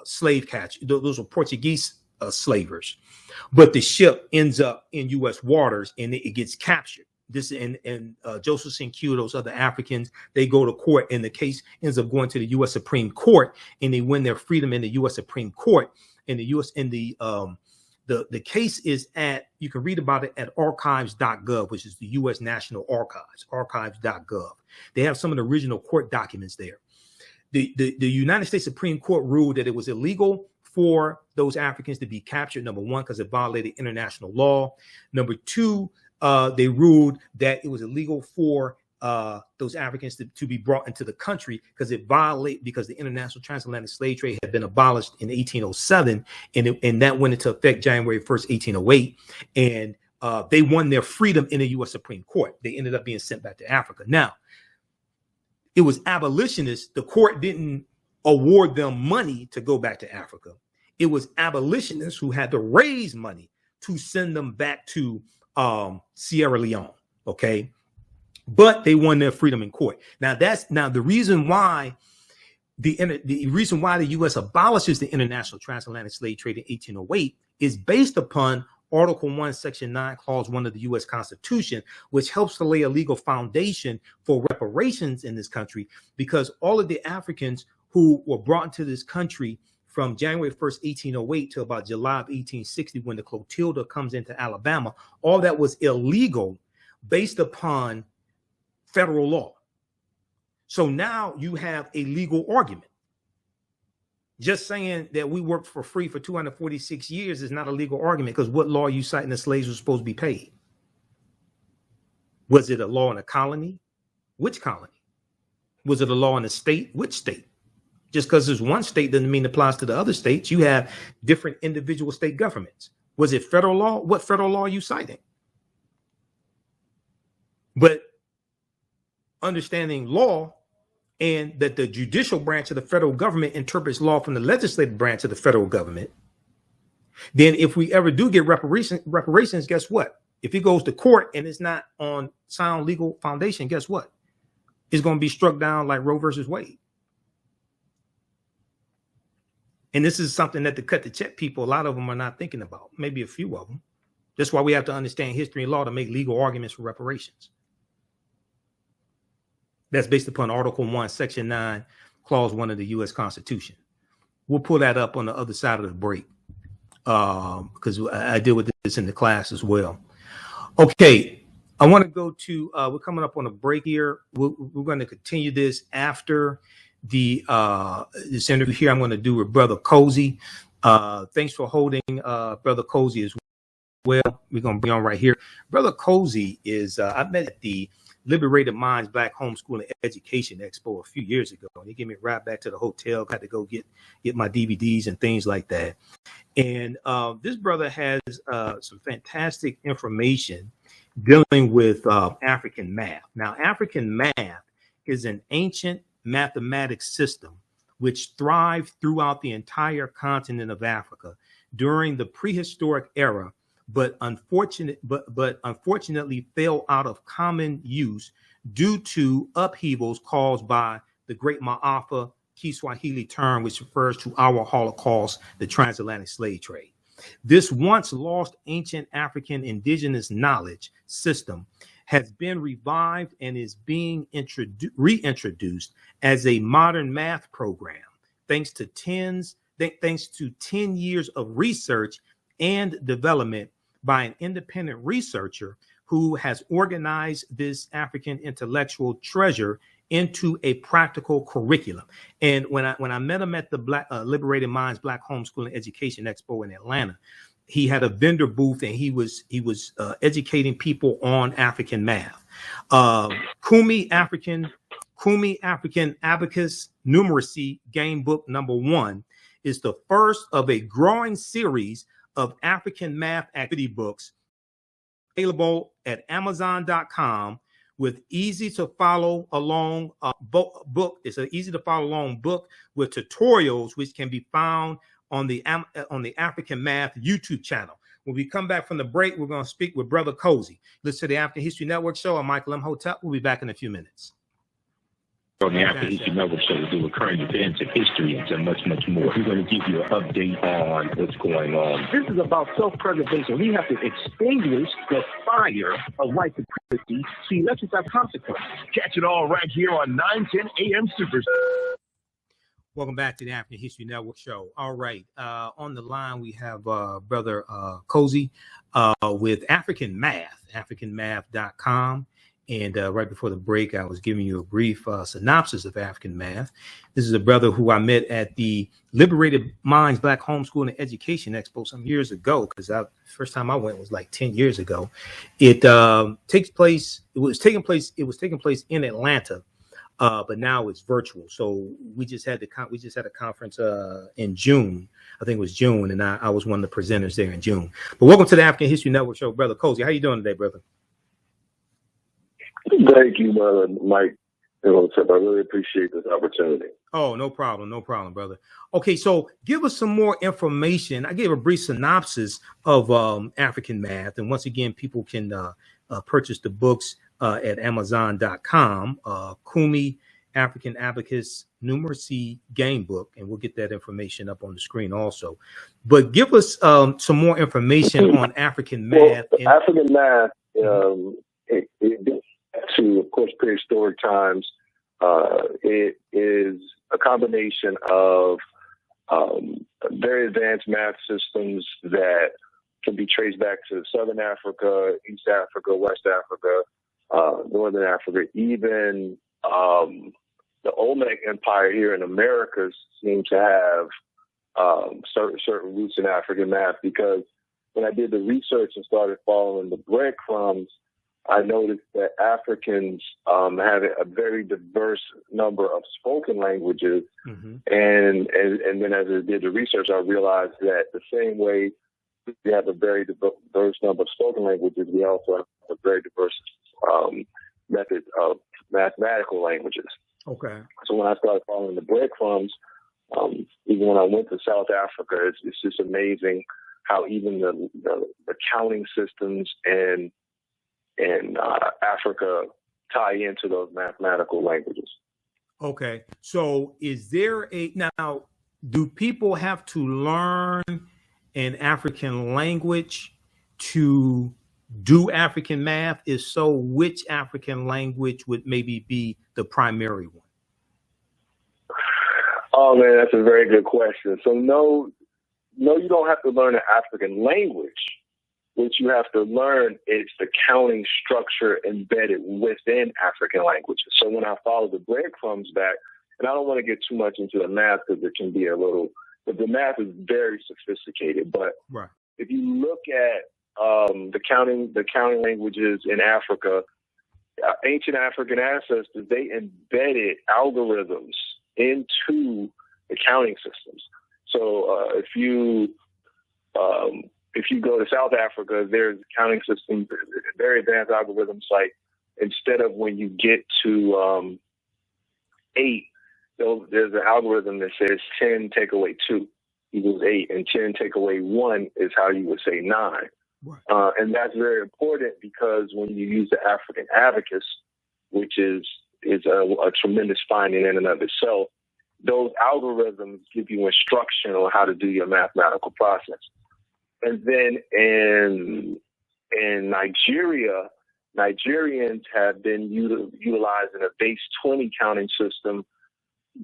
slave catchers. Those were Portuguese slavers, but the ship ends up in U.S. waters and it gets captured. This and Joseph St. Q, those other Africans, they go to court, and the case ends up going to the U.S. Supreme Court, and they win their freedom in the U.S. Supreme Court. In the U.S. The case is you can read about it at archives.gov, which is the U.S. National Archives, archives.gov. They have some of the original court documents there. The United States Supreme Court ruled that it was illegal for those Africans to be captured, number one, because it violated international law. Number two, they ruled that it was illegal for those Africans to be brought into the country because the international transatlantic slave trade had been abolished in 1807, and that went into effect January 1st, 1808, and they won their freedom in the U.S. Supreme Court. They ended up being sent back to Africa. Now, it was abolitionists. The court didn't award them money to go back to Africa. It was abolitionists who had to raise money to send them back to Sierra Leone. Okay. But they won their freedom in court. Now the reason why the U.S. abolishes the international transatlantic slave trade in 1808 is based upon Article 1, Section 9, Clause 1 of the U.S. Constitution, which helps to lay a legal foundation for reparations in this country, because all of the Africans who were brought into this country from January 1st, 1808 to about July of 1860, when the Clotilda comes into Alabama, all that was illegal based upon federal law. So now you have a legal argument. Just saying that we worked for free for 246 years is not a legal argument, because what law are you citing the slaves were supposed to be paid? Was it a law in a colony? Which colony? Was it a law in a state? Which state? Just because there's one state doesn't mean it applies to the other states. You have different individual state governments. Was it federal law? What federal law are you citing? But understanding law, and that the judicial branch of the federal government interprets law from the legislative branch of the federal government, then if we ever do get reparations, guess what? If it goes to court and it's not on sound legal foundation, guess what? It's going to be struck down like Roe versus Wade. And this is something that the cut the check people, a lot of them are not thinking about, maybe a few of them. That's why we have to understand history and law to make legal arguments for reparations. That's based upon Article 1, Section 9, Clause 1 of the U.S. Constitution. We'll pull that up on the other side of the break because I deal with this in the class as well. Okay, I want to go to, we're coming up on a break here. We're going to continue this after this interview here I'm going to do with Brother Nkosi. Thanks for holding Brother Nkosi as well. We're going to be on right here. Brother Nkosi is, I met at the Liberated Minds Black Homeschooling Education Expo a few years ago. And he gave me a ride back to the hotel. Got to go get my DVDs and things like that. And this brother has some fantastic information dealing with African math. Now, African math is an ancient mathematics system which thrived throughout the entire continent of Africa during the prehistoric era, but unfortunately fell out of common use due to upheavals caused by the Great Maafa Kiswahili term, which refers to our Holocaust, the transatlantic slave trade. This once lost ancient African indigenous knowledge system has been revived and is being reintroduced as a modern math program, thanks to 10 years of research and development by an independent researcher who has organized this African intellectual treasure into a practical curriculum. And when I met him at the Liberated Minds Black Homeschooling Education Expo in Atlanta, he had a vendor booth and he was educating people on African math. Kumi African Abacus Numeracy Game Book #1 is the first of a growing series of African math activity books available at Amazon.com with easy to follow along book. It's an easy to follow along book with tutorials which can be found on the African Math YouTube channel. When we come back from the break, we're going to speak with Brother Nkosi. Listen to the African History Network show. I'm Michael Imhotep. We'll be back in a few minutes. On the African History Network show, we do current events and history and much, much more. We're going to give you an update on what's going on. This is about self-preservation. We have to extinguish the fire of white supremacy so elections have consequences. Catch it all right here on 910 AM Super. Welcome back to the African History Network show. All right. On the line, we have Brother Nkosi with African Math, AfricanMath.com. And right before the break, I was giving you a brief synopsis of African math. This is a brother who I met at the Liberated Minds Black Homeschooling Education Expo some years ago, because the first time I went was like 10 years ago. It was taking place in Atlanta, but now it's virtual. So we just had a conference in June. I think it was June, and I was one of the presenters there in June. But welcome to the African History Network show, Brother Nkosi. How you doing today, brother? Thank you, Mike. I really appreciate this opportunity. Oh, no problem, brother. Okay, so give us some more information. I gave a brief synopsis of African math, and once again, people can purchase the books at Amazon.com. Kumi African Abacus Numeracy Game Book, and we'll get that information up on the screen also. But give us some more information on African math. African math, to, of course, prehistoric times. It is a combination of very advanced math systems that can be traced back to Southern Africa, East Africa, West Africa, Northern Africa. Even the Olmec Empire here in America seems to have certain roots in African math, because when I did the research and started following the breadcrumbs, I noticed that Africans had a very diverse number of spoken languages. Mm-hmm. And then as I did the research, I realized that the same way we have a very diverse number of spoken languages, we also have a very diverse method of mathematical languages. Okay. So when I started following the breadcrumbs, even when I went to South Africa, it's just amazing how even the counting systems and Africa tie into those mathematical languages. Okay. So is there now do people have to learn an African language to do African math? If so, which African language would maybe be the primary one? Oh man, that's a very good question. So no, you don't have to learn an African language. What you have to learn is the counting structure embedded within African languages. So when I follow the breadcrumbs back, and I don't want to get too much into the math because it can be a little, but the math is very sophisticated. But Right. if you look at the counting languages in Africa, ancient African ancestors, they embedded algorithms into the counting systems. So if you go to South Africa, there's counting systems, very advanced algorithms. Like instead of when you get to 8, there's an algorithm that says 10 take away 2 equals 8, and 10 take away 1 is how you would say 9. Right. And that's very important because when you use the African abacus, which is a tremendous finding in and of itself, those algorithms give you instruction on how to do your mathematical process. And then in Nigeria, Nigerians have been utilizing a base 20 counting system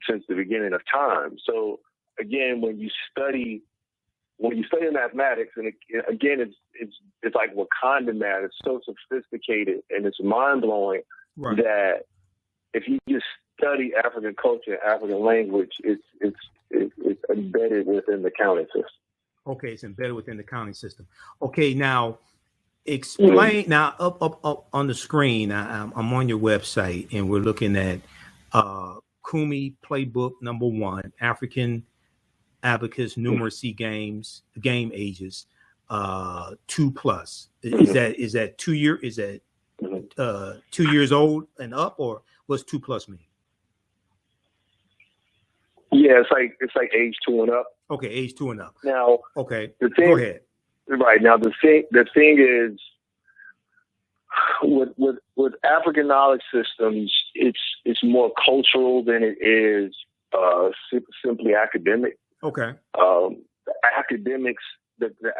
since the beginning of time. So again, when you study mathematics, and it's like Wakanda math. It's so sophisticated and it's mind blowing that if you just study African culture and African language, it's embedded within the counting system. Okay, it's embedded within the counting system. Okay, now explain. Now up on the screen, I'm on your website, and we're looking at Kumi Playbook #1, African Abacus Numeracy Game Ages, 2+. Is that 2 year? Is that 2 years old and up, or what's 2+ mean? Yeah, it's like age 2 and up. Okay, age 2 and up. Now, okay, go ahead. Right now, the thing is, with African knowledge systems, it's more cultural than it is simply academic. Okay. The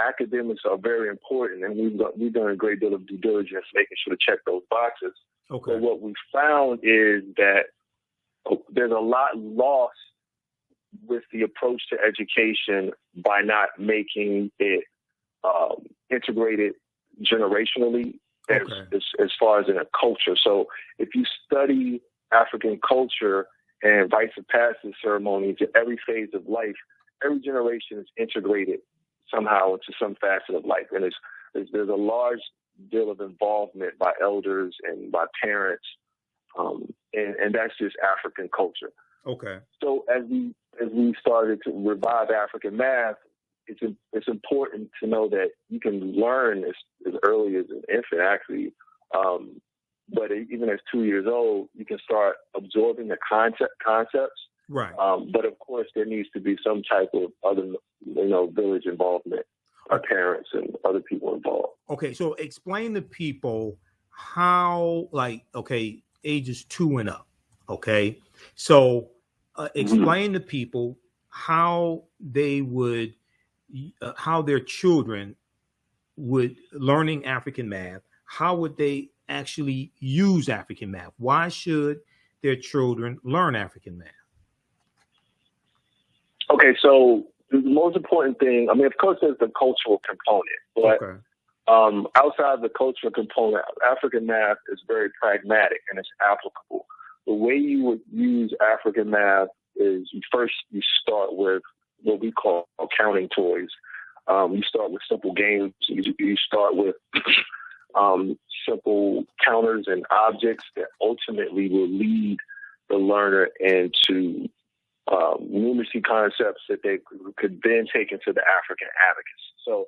academics are very important, and we've done a great deal of due diligence making sure to check those boxes. Okay. But what we found is that there's a lot lost with the approach to education by not making it integrated generationally as far as in a culture. So if you study African culture and rites of passage ceremonies in every phase of life, every generation is integrated somehow into some facet of life. And there's a large deal of involvement by elders and by parents. And that's just African culture. Okay. So as we started to revive African math, it's important to know that you can learn as early as an infant, actually. But even as 2 years old, you can start absorbing the concepts. Right. But of course, there needs to be some type of other, village involvement, our parents and other people involved. Okay, so explain to people how, ages 2 and up. Okay, so explain to people how they would, how their children would learning African math. How would they actually use African math? Why should their children learn African math? Okay, so the most important thing, of course, there's the cultural component, but outside the cultural component, African math is very pragmatic and it's applicable. The way you would use African math is you start with what we call counting toys. You start with simple games. You start with simple counters and objects that ultimately will lead the learner into numeracy concepts that they could then take into the African abacus. So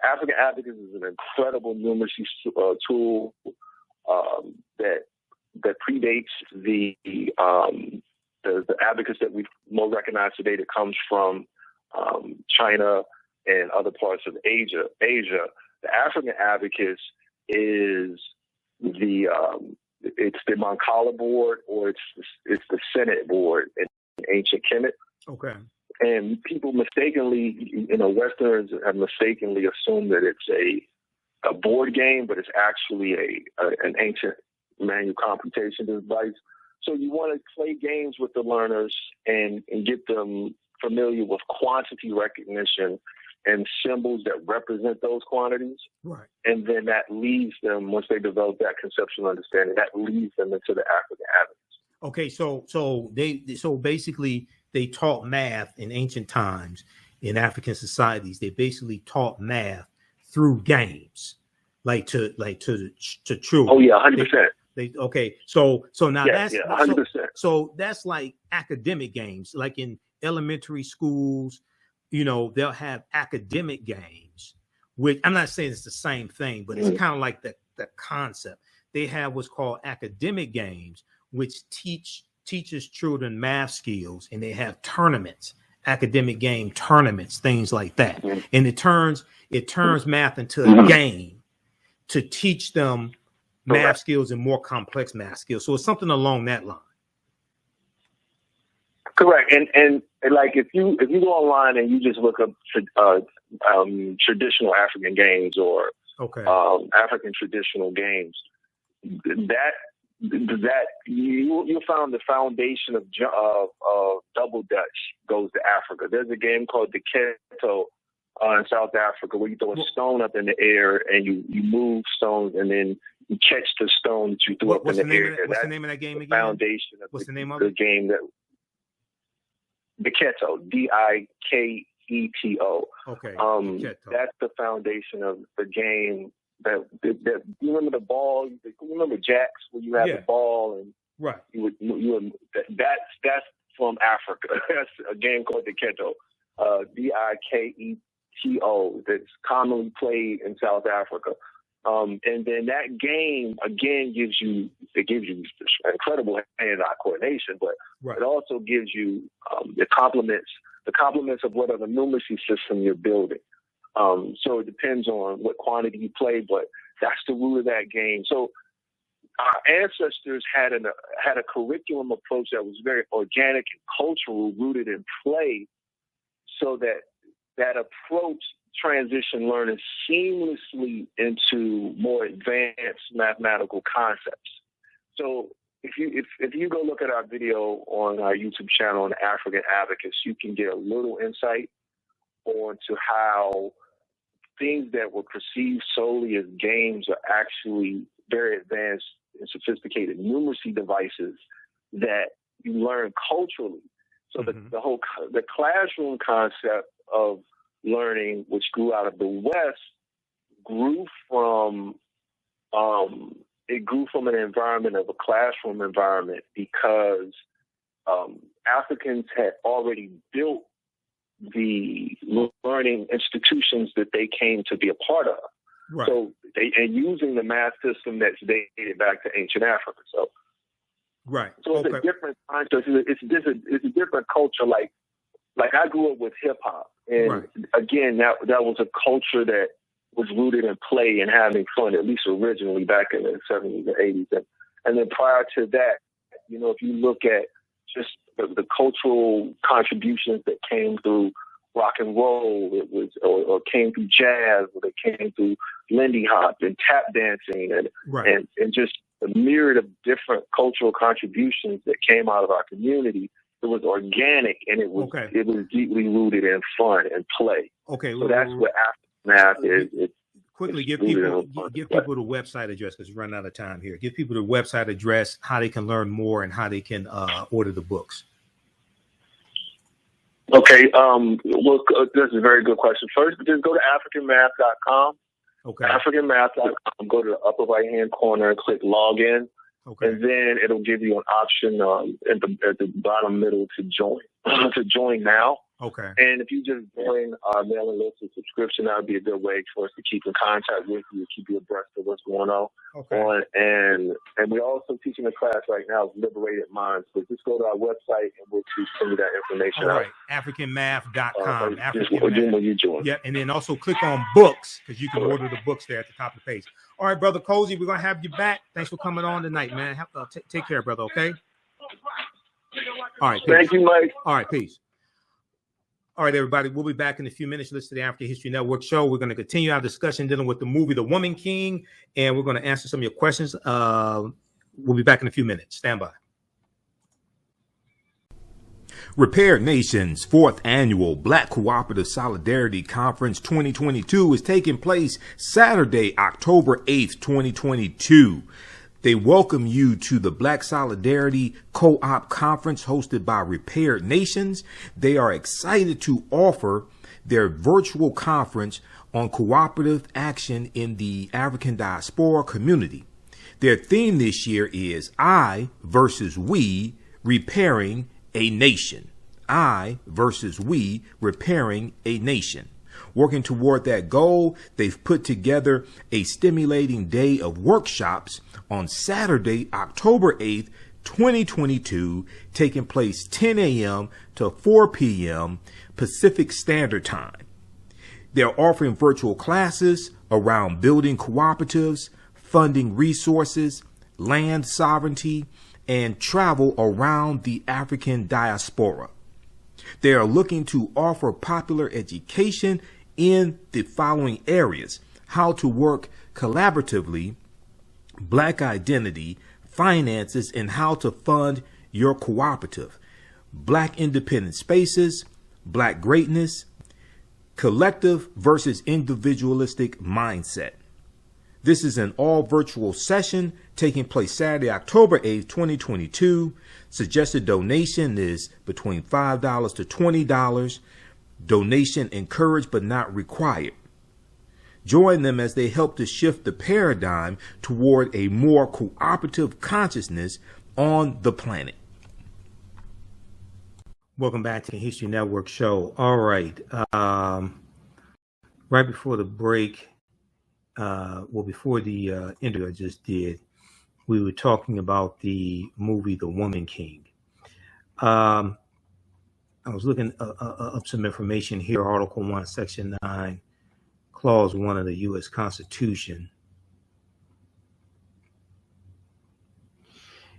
African abacus is an incredible numeracy tool that predates the abacus that we more recognize today, that comes from China and other parts of Asia. The African abacus is it's the Mancala board, or it's the Senate board in ancient Kemet. Okay. And people mistakenly, Westerners have mistakenly assumed that it's a board game, but it's actually an ancient manual computation device. So you want to play games with the learners and get them familiar with quantity recognition and symbols that represent those quantities. Right. And then that leads them, once they develop that conceptual understanding, that leads them into the African avenues. Okay, so basically they taught math in ancient times in African societies. They basically taught math through games, like to children. Oh yeah, 100%. So now that's 100%. So that's like academic games, like in elementary schools. They'll have academic games, which I'm not saying it's the same thing, but it's kind of like the concept. They have what's called academic games, which teaches children math skills, and they have tournaments, academic game tournaments, things like that. And it turns math into a game to teach them math skills and more complex math skills. So it's something along that line. Correct. And like if you go online and you just look up traditional African games or African traditional games, that you'll find the foundation of double dutch goes to Africa. There's a game called the Keto in South Africa where you throw a stone up in the air and you move stones and then you catch the stone that you threw up in the air. What's the name of that game again? Foundation of what's the name of the it? game that the Keto, Diketo. Okay. That's the foundation of the game. That you remember the ball? You remember jacks where you have the ball and right. That's from Africa. That's a game called the Keto, Diketo. That's commonly played in South Africa. And then that game again gives you incredible hand-eye coordination, but it also gives you the complements of whatever numeracy system you're building. So it depends on what quantity you play, but that's the root of that game. So our ancestors had a curriculum approach that was very organic and cultural, rooted in play, so that approach transition learning seamlessly into more advanced mathematical concepts. So if you go look at our video on our YouTube channel on African Abacus, you can get a little insight onto how things that were perceived solely as games are actually very advanced and sophisticated numeracy devices that you learn culturally. So the classroom concept of learning, which grew out of the West, grew from an environment of a classroom environment because Africans had already built the learning institutions that they came to be a part of. Right. So using the math system that's dated back to ancient Africa. So it's a different concept. It's a different culture. Like I grew up with hip hop, and again, that was a culture that was rooted in play and having fun, at least originally back in the 70s and 80s. And then prior to that, if you look at just the cultural contributions that came through rock and roll, or came through jazz, or they came through Lindy Hop and tap dancing, and just a myriad of different cultural contributions that came out of our community. It was organic, and it was deeply rooted in fun and play. Okay, so that's what African math is. Quickly, give people the website address because we're running out of time here. Give people the website address, how they can learn more, and how they can order the books. Okay, well, this is a very good question. First, just go to AfricanMath.com. Okay. AfricanMath.com. Go to the upper right-hand corner and click Login. Okay. And then it'll give you an option at the bottom middle to join now. Okay. And if you just join our mailing list or subscription, that would be a good way for us to keep in contact with you, keep you abreast of what's going on. Okay. And we're also teaching a class right now, Liberated Minds. So just go to our website and we'll send you that information. All right. AfricanMath.com. When you join. Yeah. And then also click on books because you can order the books there at the top of the page. All right, Brother Cozy, we're going to have you back. Thanks for coming on tonight, man. Take care, brother. Okay. All right. Peace. Thank you, Mike. All right. Peace. All right, everybody, we'll be back in a few minutes. Listen to the African History Network show. We're going to continue our discussion dealing with the movie The Woman King, and we're going to answer some of your questions. We'll be back in a few minutes. Stand by. Repair Nation's 4th Annual Black Cooperative Solidarity Conference 2022 is taking place Saturday, October 8th, 2022. They welcome you to the Black Solidarity Co-op Conference hosted by Repair Nations. They are excited to offer their virtual conference on cooperative action in the African diaspora community. Their theme this year is I versus We, Repairing a Nation. I versus We, Repairing a Nation. Working toward that goal, they've put together a stimulating day of workshops on Saturday, October 8th, 2022, taking place 10 a.m. to 4 p.m. Pacific Standard Time. They're offering virtual classes around building cooperatives, funding resources, land sovereignty, and travel around the African diaspora. They are looking to offer popular education in the following areas: how to work collaboratively, Black identity, finances, and how to fund your cooperative, Black independent spaces, Black greatness, collective versus individualistic mindset. This is an all virtual session taking place Saturday, October 8th, 2022. Suggested donation is between $5 to $20. Donation encouraged but not required. Join them as they help to shift the paradigm toward a more cooperative consciousness on the planet. Welcome back to the History Network show. All right. Right before the break, before the interview I just did, we were talking about the movie The Woman King. I was looking up some information here, Article 1, Section 9, Clause 1 of the U.S. Constitution.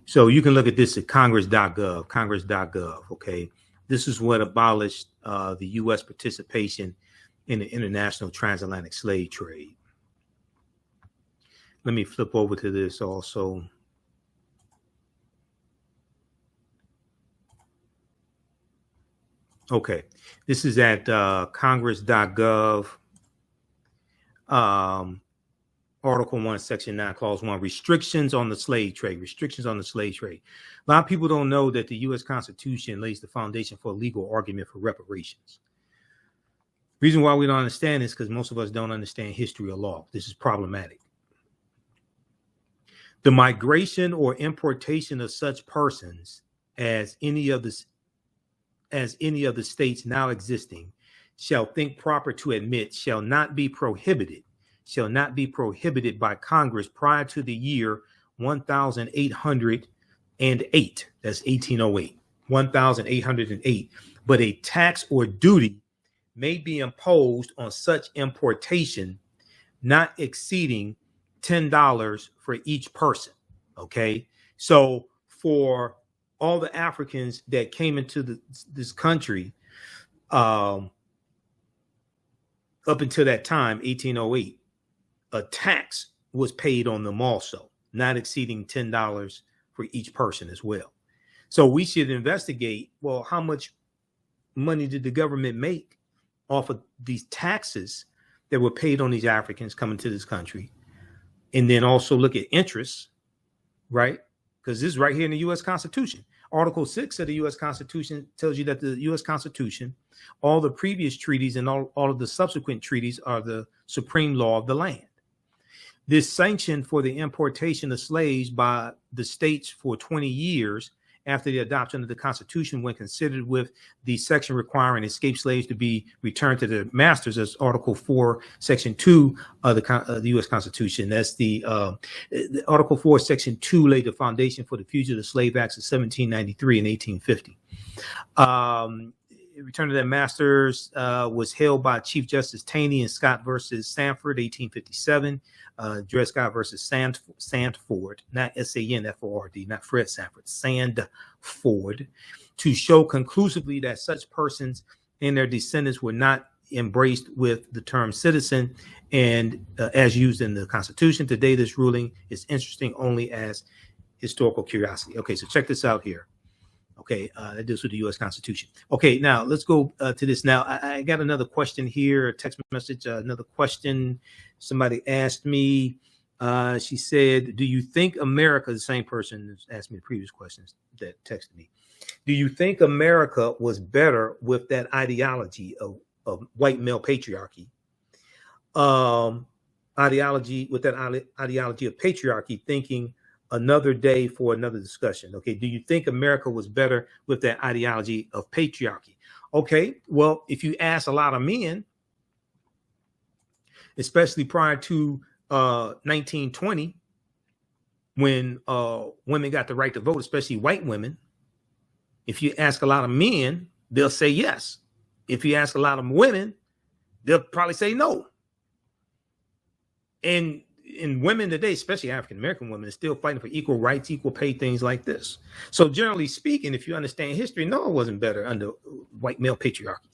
So you can look at this at congress.gov, okay? This is what abolished the U.S. participation in the international transatlantic slave trade. Let me flip over to this also. Okay, this is at congress.gov, Article 1, Section 9, Clause 1, restrictions on the slave trade, restrictions on the slave trade. A lot of people don't know that the U.S. Constitution lays the foundation for a legal argument for reparations. Reason why we don't understand this is because most of us don't understand history or law. This is problematic. The migration or importation of such persons as any of the states now existing shall think proper to admit shall not be prohibited by Congress prior to the year 1808. That's 1808, 1808. But a tax or duty may be imposed on such importation not exceeding $10 for each person. Okay, so for all the Africans that came into this country up until that time, 1808, a tax was paid on them also, not exceeding $10 for each person as well. So we should investigate, well, how much money did the government make off of these taxes that were paid on these Africans coming to this country? And then also look at interest, right? Because this is right here in the U.S. Constitution. Article 6 of the U.S. Constitution tells you that the U.S. Constitution, all the previous treaties and all of the subsequent treaties are the supreme law of the land. This sanction for the importation of slaves by the states for 20 years after the adoption of the Constitution, when considered with the section requiring escaped slaves to be returned to their masters, as Article 4, Section 2 of the U.S. Constitution. That's the Article 4, Section 2 laid the foundation for the Fugitive Slave Acts of 1793 and 1850. Return to their masters was held by Chief Justice Taney and Scott versus Sanford, 1857. Dred Scott versus Sandford, not S-A-N-F-O-R-D, not Fred Sanford, Sandford, to show conclusively that such persons and their descendants were not embraced with the term citizen and as used in the Constitution. Today, this ruling is interesting only as historical curiosity. Okay, so check this out here. Okay, that deals with the U.S. Constitution. Okay, now let's go to this. Now, I got another question here, a text message, another question. Somebody asked me, she said, do you think America, the same person that asked me the previous questions that texted me, do you think America was better with that ideology of white male patriarchy? Ideology of patriarchy, thinking another day for another discussion. Okay, do you think America was better with that ideology of patriarchy? Okay, well, if you ask a lot of men, especially prior to 1920, when women got the right to vote, especially white women, if you ask a lot of men, they'll say yes. If you ask a lot of women, they'll probably say no. And women today, especially African-American women, are still fighting for equal rights, equal pay, things like this. So generally speaking, if you understand history, no, it wasn't better under white male patriarchy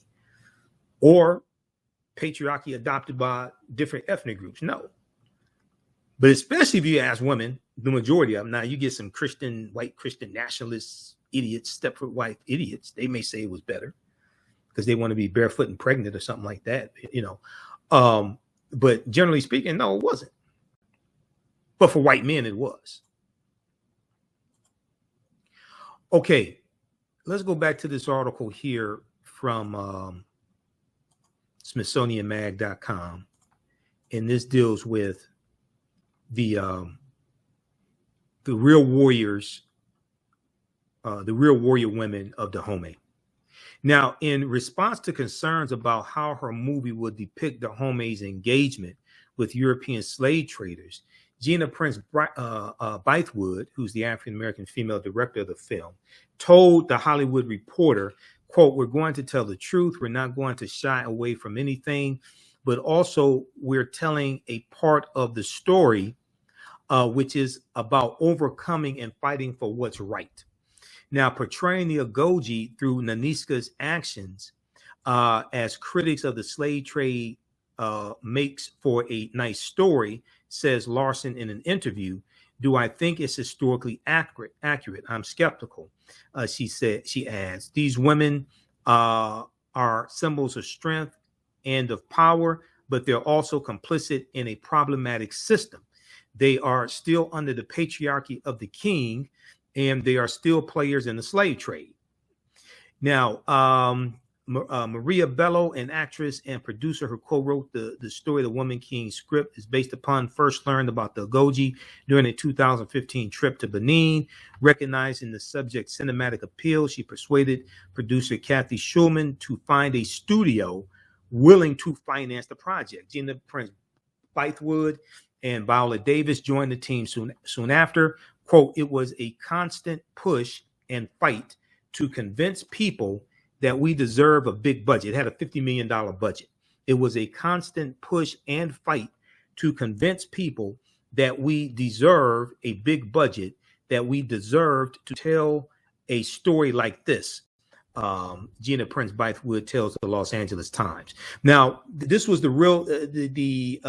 or patriarchy adopted by different ethnic groups. No. But especially if you ask women, the majority of them, now you get some white Christian nationalists, idiots, Stepford wife idiots, they may say it was better because they want to be barefoot and pregnant or something like that, you know. But generally speaking, no, it wasn't. But for white men, it was. Okay, let's go back to this article here from SmithsonianMag.com. And this deals with the real warriors, the real warrior women of Dahomey. Now, in response to concerns about how her movie would depict Dahomey's engagement with European slave traders, Gina Prince Bythewood, who's the African-American female director of the film, told The Hollywood Reporter, quote, "We're going to tell the truth. We're not going to shy away from anything, but also we're telling a part of the story, which is about overcoming and fighting for what's right." Now, portraying the Ogoji through Naniska's actions as critics of the slave trade makes for a nice story, says Larson in an interview. Do I think it's historically accurate? I'm skeptical. She adds, these women are symbols of strength and of power, but they're also complicit in a problematic system. They are still under the patriarchy of the king, and they are still players in the slave trade. Now, Maria Bello, an actress and producer who co-wrote the story, The Woman King script, is based upon first learned about the Ogoji during a 2015 trip to Benin. Recognizing the subject's cinematic appeal, she persuaded producer Kathy Schulman to find a studio willing to finance the project. Gina Prince Bythewood and Viola Davis joined the team soon after. Quote, "It was a constant push and fight to convince people that we deserve a big budget." It had a $50 million budget. It was a constant push and fight to convince people that we deserve a big budget, that we deserved to tell a story like this. Gina Prince Bythewood tells the Los Angeles Times. Now, this was the real, the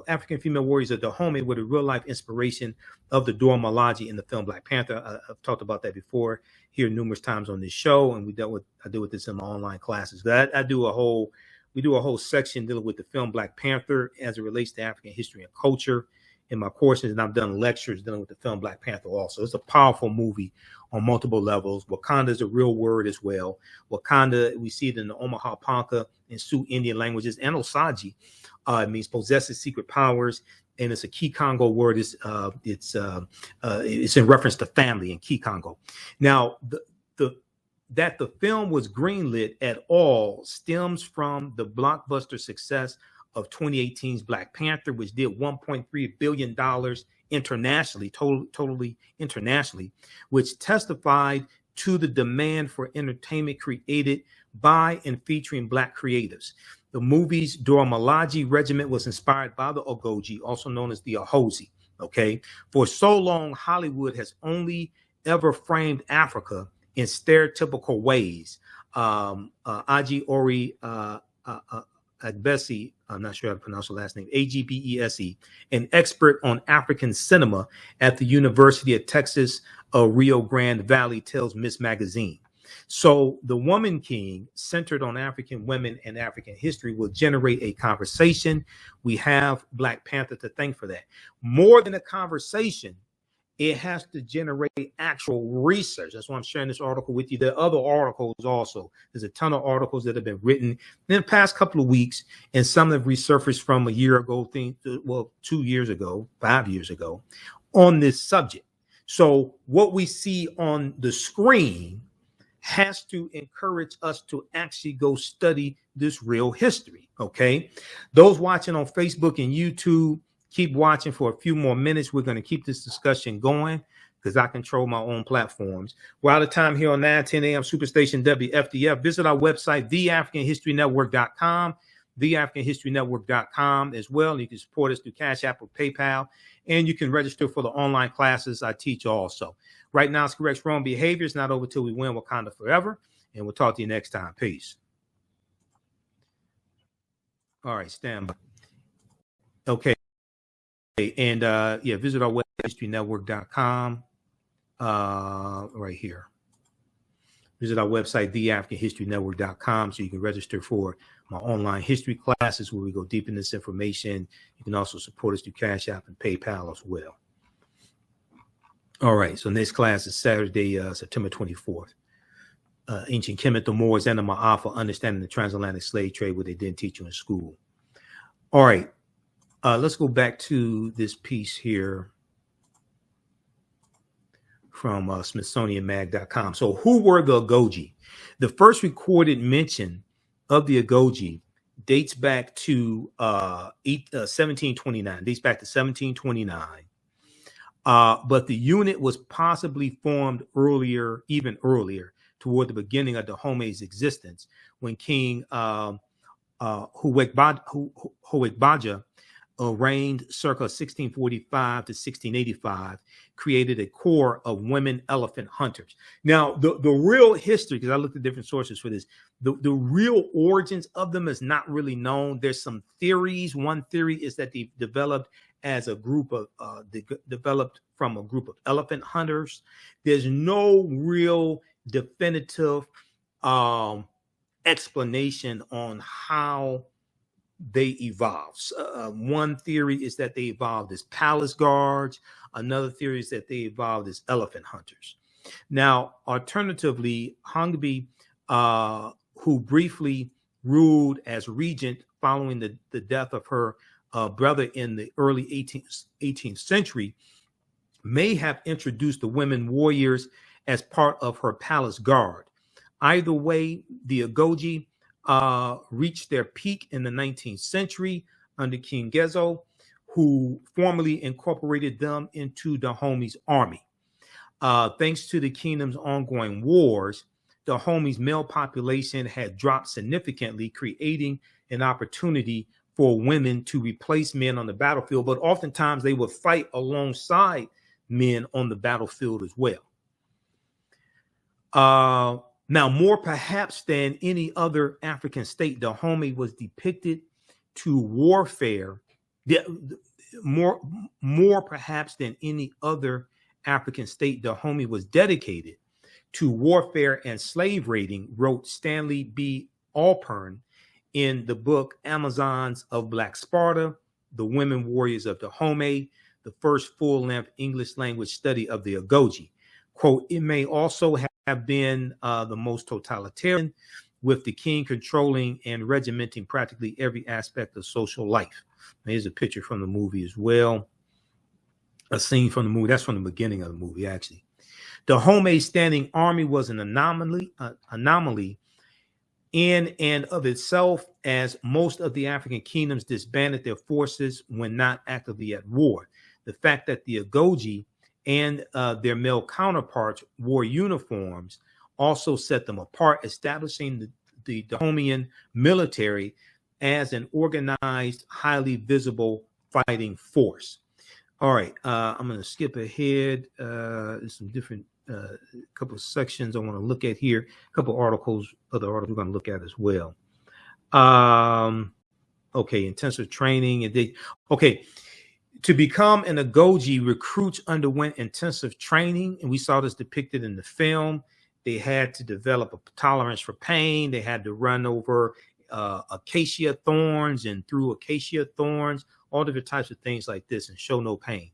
African female warriors of Dahomey were the real life inspiration of the Dora Milaje in the film Black Panther. I've talked about that before here numerous times on this show, and I deal with this in my online classes. But we do a whole section dealing with the film Black Panther as it relates to African history and culture in my courses, and I've done lectures dealing with the film Black Panther also. It's a powerful movie on multiple levels. Wakanda is a real word as well. Wakanda, we see it in the Omaha Ponca and Sioux Indian languages, and Osage. It means possesses secret powers, and it's a Kikongo word. It's in reference to family in Kikongo. Now, that the film was greenlit at all stems from the blockbuster success of 2018's Black Panther, which did $1.3 billion internationally, totally internationally, which testified to the demand for entertainment created by and featuring Black creatives. The movie's Dora Milaje regiment was inspired by the Ogoji, also known as the Ahosi. Okay, for so long, Hollywood has only ever framed Africa in stereotypical ways. Aji Ori Agbesi, I'm not sure how to pronounce her last name, Agbese, an expert on African cinema at the University of Texas, Rio Grande Valley, tells Miss Magazine. So the Woman King, centered on African women and African history, will generate a conversation. We have Black Panther to thank for that. More than a conversation, it has to generate actual research. That's why I'm sharing this article with you. There are other articles also. There's a ton of articles that have been written in the past couple of weeks, and some have resurfaced from a year ago, 2 years ago, 5 years ago, on this subject. So what we see on the screen has to encourage us to actually go study this real history, okay? Those watching on Facebook and YouTube, keep watching for a few more minutes. We're going to keep this discussion going because I control my own platforms. We're out of time here on 910 AM Superstation WFDF. Visit our website, TheAHNHistoryNetwork.com, TheAHNHistoryNetwork.com as well. You can support us through Cash App or PayPal, and you can register for the online classes I teach also. Right now, it's correct wrong behavior. It's not over till we win Wakanda forever, and we'll talk to you next time. Peace. All right, stand by. Okay. And visit our website, historynetwork.com, right here. Visit our website, TheAHNHistoryNetwork.com, so you can register for my online history classes where we go deep in this information. You can also support us through Cash App and PayPal as well. All right, so next class is Saturday, September 24th. Ancient Kemet, the Moors, and the Ma'afa, Understanding the Transatlantic Slave Trade, what they didn't teach you in school. All right. Let's go back to this piece here from SmithsonianMag.com. So who were the Agoji? The first recorded mention of the Agoji dates back to 1729, dates back to 1729. But the unit was possibly formed earlier, even earlier, toward the beginning of Dahomey's existence, when King Huwekbaja reigned circa 1645 to 1685, created a corps of women elephant hunters. Now, the real history, because I looked at different sources for this, the real origins of them is not really known. There's some theories. One theory is that they developed as a group of, developed from a group of elephant hunters. There's no real definitive explanation on how they evolved. One theory is that they evolved as palace guards. Another theory is that they evolved as elephant hunters. Now, alternatively, Hongbi, who briefly ruled as regent following the death of her brother in the early 18th century, may have introduced the women warriors as part of her palace guard. Either way, the Agoji reached their peak in the 19th century under King Gezo, who formally incorporated them into Dahomey's army. Thanks to the kingdom's ongoing wars, Dahomey's male population had dropped significantly, creating an opportunity for women to replace men on the battlefield, but oftentimes they would fight alongside men on the battlefield as well. Now, more perhaps than any other African state, Dahomey was depicted to warfare. More perhaps than any other African state, Dahomey was dedicated to warfare and slave raiding, wrote Stanley B. Alpern in the book Amazons of Black Sparta, The Women Warriors of Dahomey, the first full-length English language study of the Agoji. Quote, it may also have been the most totalitarian, with the king controlling and regimenting practically every aspect of social life. Here's a picture from the movie as well. A scene from the movie. That's from the beginning of the movie, actually. Dahomey's standing army was an anomaly in and of itself, as most of the African kingdoms disbanded their forces when not actively at war. The fact that the Agoji and their male counterparts wore uniforms also set them apart, establishing the Dahomeyan military as an organized, highly visible fighting force. All right, I'm going to skip ahead. There's some different couple of sections I want to look at here, a couple of articles, other articles we're going to look at as well. Okay, intensive training. To become an Agoji, recruits underwent intensive training, and we saw this depicted in the film. They had to develop a tolerance for pain. They had to run over acacia thorns and through acacia thorns, all different types of things like this, and show no pain,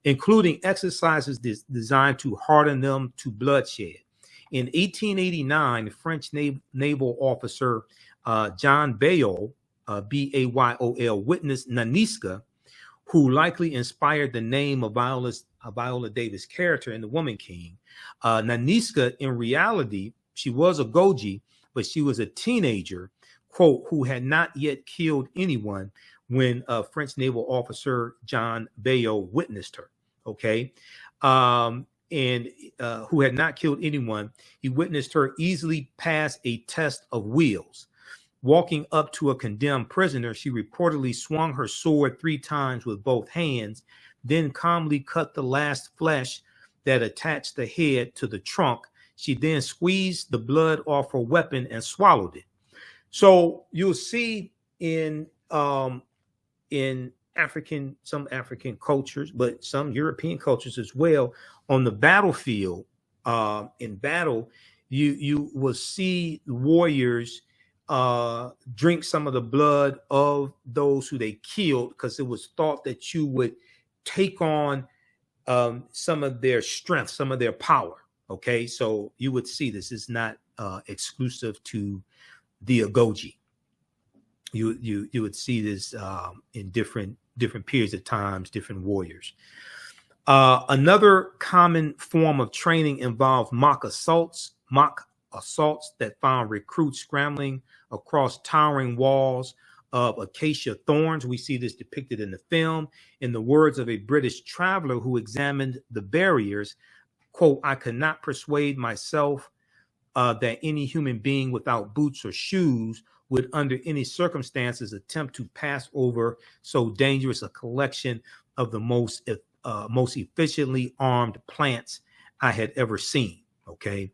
including exercises designed to harden them to bloodshed. In 1889, the French naval officer John Bayol, Bayol, witnessed Naniska, who likely inspired the name of Viola Davis' character in The Woman King. Naniska, in reality, she was a Goji, but she was a teenager, quote, who had not yet killed anyone when French naval officer John Bayol witnessed her, okay? And who had not killed anyone. He witnessed her easily pass a test of wills. Walking up to a condemned prisoner, she reportedly swung her sword 3 times with both hands, then calmly cut the last flesh that attached the head to the trunk. She then squeezed the blood off her weapon and swallowed it. So you'll see in some African cultures, but some European cultures as well, on the battlefield, in battle, you will see warriors drink some of the blood of those who they killed, because it was thought that you would take on some of their strength, some of their power. Okay, so you would see this is not exclusive to the Agoji. You would see this in different periods of times, different warriors. Another common form of training involved mock assaults that found recruits scrambling across towering walls of acacia thorns. We see this depicted in the film. In the words of a British traveler who examined the barriers, quote, "I could not persuade myself that any human being without boots or shoes would under any circumstances attempt to pass over so dangerous a collection of the most efficiently armed plants I had ever seen." Okay,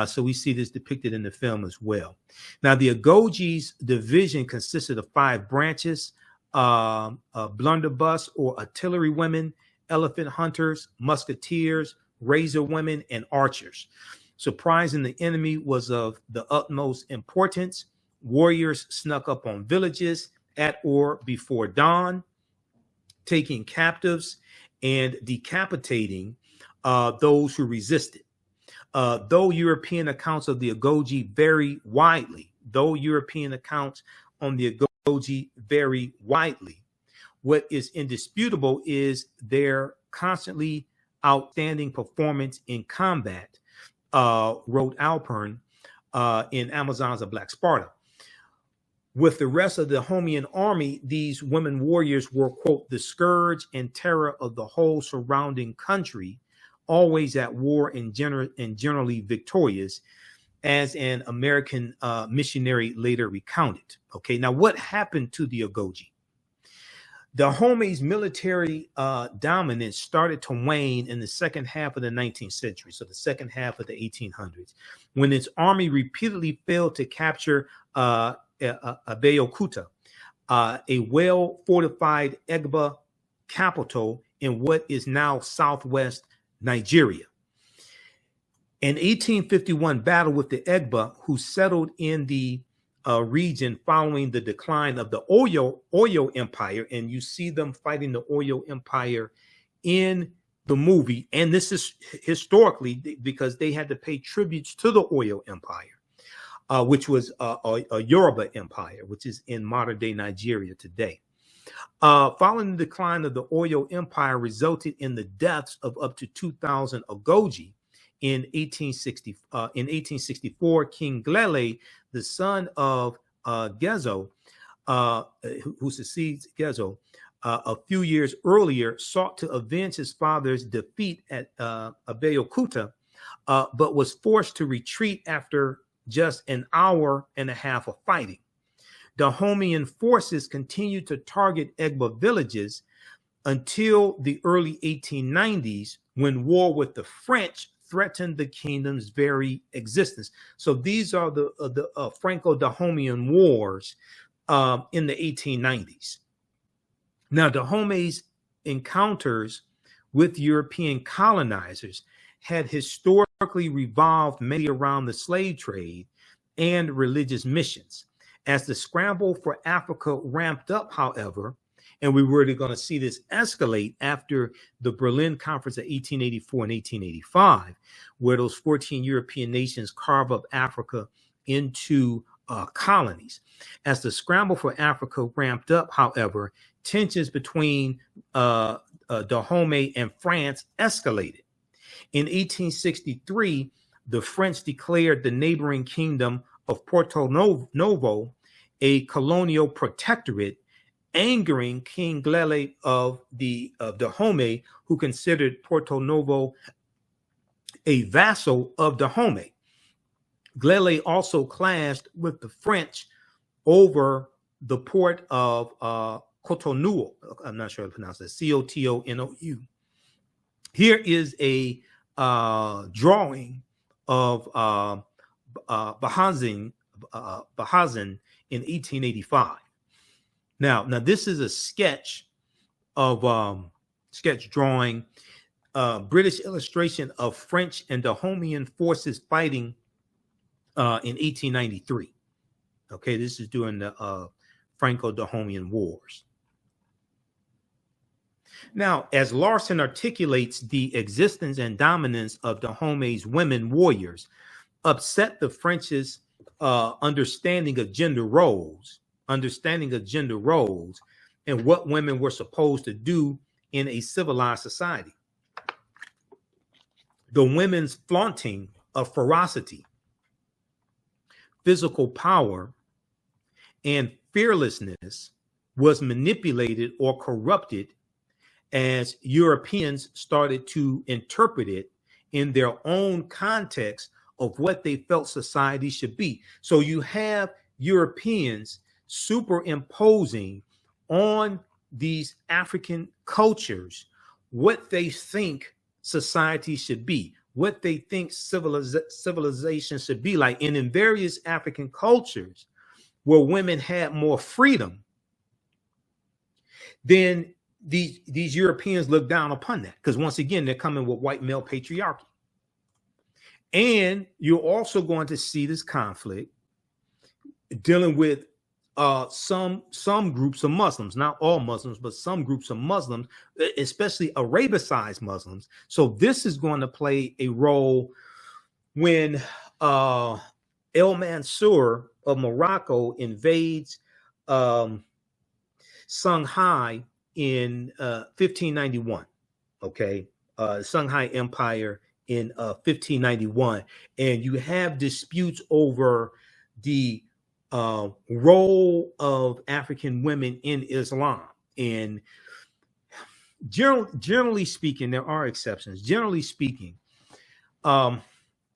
so we see this depicted in the film as well. Now, the Agoji's division consisted of 5 branches: blunderbuss or artillery women, elephant hunters, musketeers, razor women, and archers. Surprising the enemy was of the utmost importance. Warriors snuck up on villages at or before dawn, taking captives and decapitating those who resisted. Though European accounts of the Agoji vary widely, what is indisputable is their constantly outstanding performance in combat, wrote Alpern in Amazons of Black Sparta. With the rest of the Dahomeyan army, these women warriors were, quote, the scourge and terror of the whole surrounding country, always at war and generally victorious, as an American missionary later recounted. Okay, now what happened to the Agoji? Dahomey's military dominance started to wane in the second half of the 19th century, so the second half of the 1800s, when its army repeatedly failed to capture Abeokuta, a well-fortified Egba capital in what is now southwest Nigeria. An 1851 battle with the Egba, who settled in the region following the decline of the Oyo Empire, and you see them fighting the Oyo Empire in the movie, and this is historically because they had to pay tributes to the Oyo Empire, which was a Yoruba empire, which is in modern-day Nigeria today. Following the decline of the Oyo Empire resulted in the deaths of up to 2,000 Agoji. In 1864, King Glele, the son of Gezo, who succeeds Gezo, a few years earlier, sought to avenge his father's defeat at Abeokuta, but was forced to retreat after just an hour and a half of fighting. Dahomeyan forces continued to target Egba villages until the early 1890s, when war with the French threatened the kingdom's very existence. So these are the Franco-Dahomeyan Wars in the 1890s. Now, Dahomey's encounters with European colonizers had historically revolved mainly around the slave trade and religious missions. As the scramble for Africa ramped up, however, and we were going to see this escalate after the Berlin Conference of 1884 and 1885, where those 14 European nations carve up Africa into colonies. As the scramble for Africa ramped up, however, tensions between Dahomey and France escalated. In 1863, the French declared the neighboring kingdom of Porto Novo a colonial protectorate, angering King Glele of Dahomey, who considered Porto Novo a vassal of Dahomey. Glele also clashed with the French over the port of Cotonou. I'm not sure how to pronounce that. Cotonou. Here is a drawing of Bahazin in 1885. Now this is a sketch of sketch drawing, British illustration of French and Dahomeyan forces fighting in 1893. Okay, this is during the Franco-Dahomeyan Wars. Now, as Larson articulates, the existence and dominance of Dahomey's women warriors upset the French's understanding of gender roles, and what women were supposed to do in a civilized society. The women's flaunting of ferocity, physical power, and fearlessness was manipulated or corrupted as Europeans started to interpret it in their own context of what they felt society should be. So you have Europeans superimposing on these African cultures what they think society should be, what they think civilization should be like. And in various African cultures where women had more freedom, then these Europeans look down upon that, because once again, they're coming with white male patriarchy. And you're also going to see this conflict dealing with some groups of Muslims, not all Muslims, but some groups of Muslims, especially Arabicized Muslims. So this is going to play a role when El Mansur of Morocco invades Songhai in 1591. Okay, Songhai Empire in 1591, and you have disputes over the role of African women in Islam. And generally speaking, there are exceptions. Generally speaking,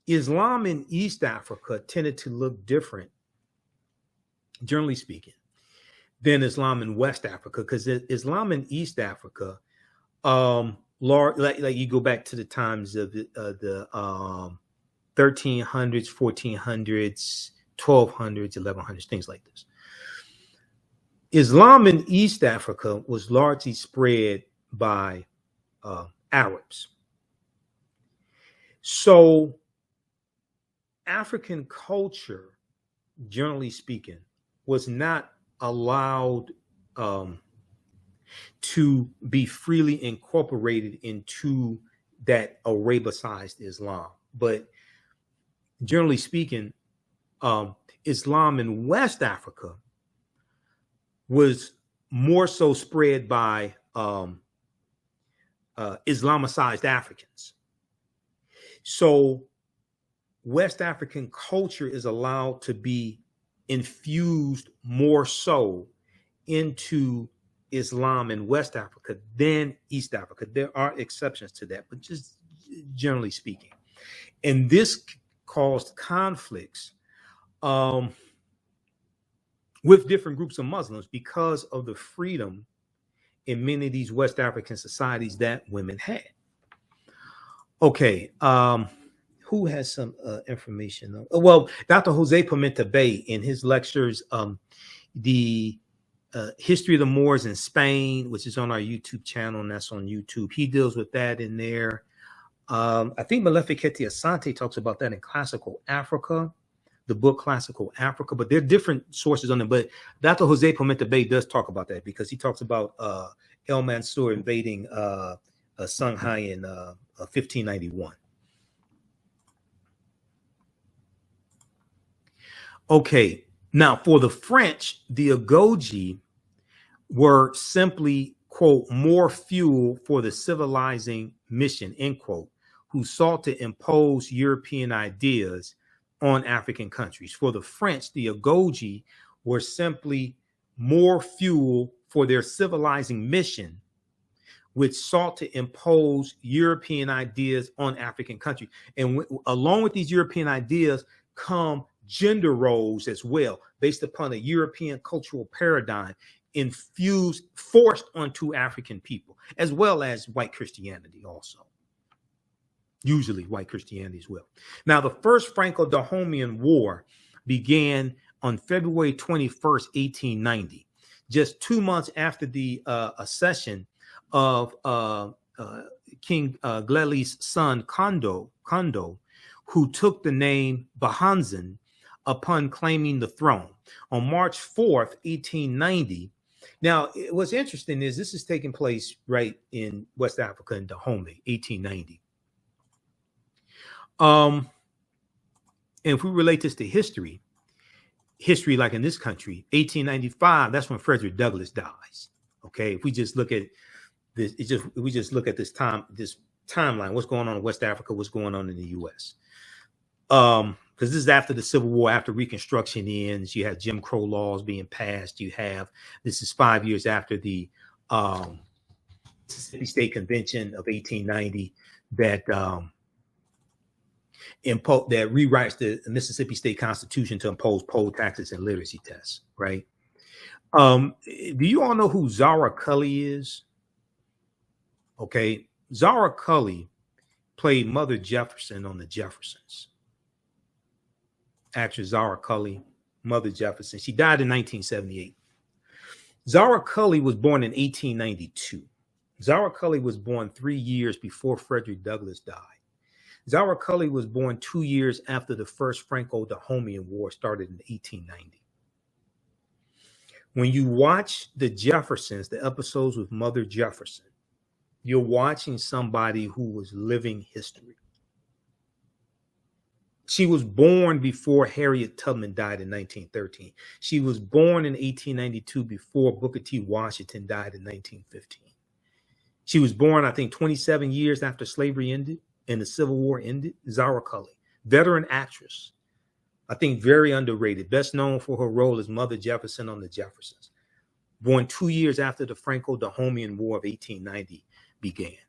Islam in East Africa tended to look different, generally speaking, than Islam in West Africa, because Islam in East Africa, like you go back to the times of the 1300s, 1400s, 1200s, 1100s, things like this. Islam in East Africa was largely spread by Arabs. So African culture, generally speaking, was not allowed to be freely incorporated into that Arabicized Islam. But generally speaking, Islam in West Africa was more so spread by Islamicized Africans. So West African culture is allowed to be infused more so into Islam in West Africa than East Africa. There are exceptions to that, but just generally speaking. And this caused conflicts with different groups of Muslims because of the freedom in many of these West African societies that women had. Okay, who has some information? Well, Dr. Jose Pimenta Bay in his lectures, the History of the Moors in Spain, which is on our YouTube channel, and that's on YouTube. He deals with that in there. I think Maleficete Asante talks about that in Classical Africa, the book Classical Africa, but there are different sources on it. But Dr. Jose Pimenta Bay does talk about that because he talks about El Mansur invading Shanghai in 1591. Okay, now for the French, the Agogi were simply, quote, more fuel for the civilizing mission, end quote, who sought to impose European ideas on African countries. For the French, the Agogi were simply more fuel for their civilizing mission, which sought to impose European ideas on African countries. And along with these European ideas come gender roles as well, based upon a European cultural paradigm forced onto African people, as well as white Christianity also. Usually white Christianity as well. Now, the first Franco-Dahomean War began on February 21st, 1890, just 2 months after the accession of King Gleli's son, Kondo, who took the name Bahanzan upon claiming the throne. On March 4th, 1890, now what's interesting is this is taking place right in West Africa in Dahomey, 1890. And if we relate this to history like in this country, 1895, that's when Frederick Douglass dies. Okay, if we just look at this, we just look at this timeline, what's going on in West Africa, what's going on in the U.S. Because this is after the Civil War, after Reconstruction ends, you have Jim Crow laws being passed. This is 5 years after the Mississippi State Convention of 1890 that rewrites the Mississippi State Constitution to impose poll taxes and literacy tests, right? Do you all know who Zara Cully is? Okay, Zara Cully played Mother Jefferson on the Jeffersons. Actress Zara Cully, Mother Jefferson. She died in 1978. Zara Cully was born in 1892. Zara Cully was born 3 years before Frederick Douglass died. Zara Cully was born 2 years after the first Franco-Dahomean War started in 1890. When you watch the Jeffersons, the episodes with Mother Jefferson, you're watching somebody who was living history. She was born before Harriet Tubman died in 1913. She was born in 1892 before Booker T. Washington died in 1915. She was born, I think, 27 years after slavery ended and the Civil War ended. Zara Cully, veteran actress, I think very underrated, best known for her role as Mother Jefferson on the Jeffersons. Born 2 years after the Franco-Dahomean War of 1890 began.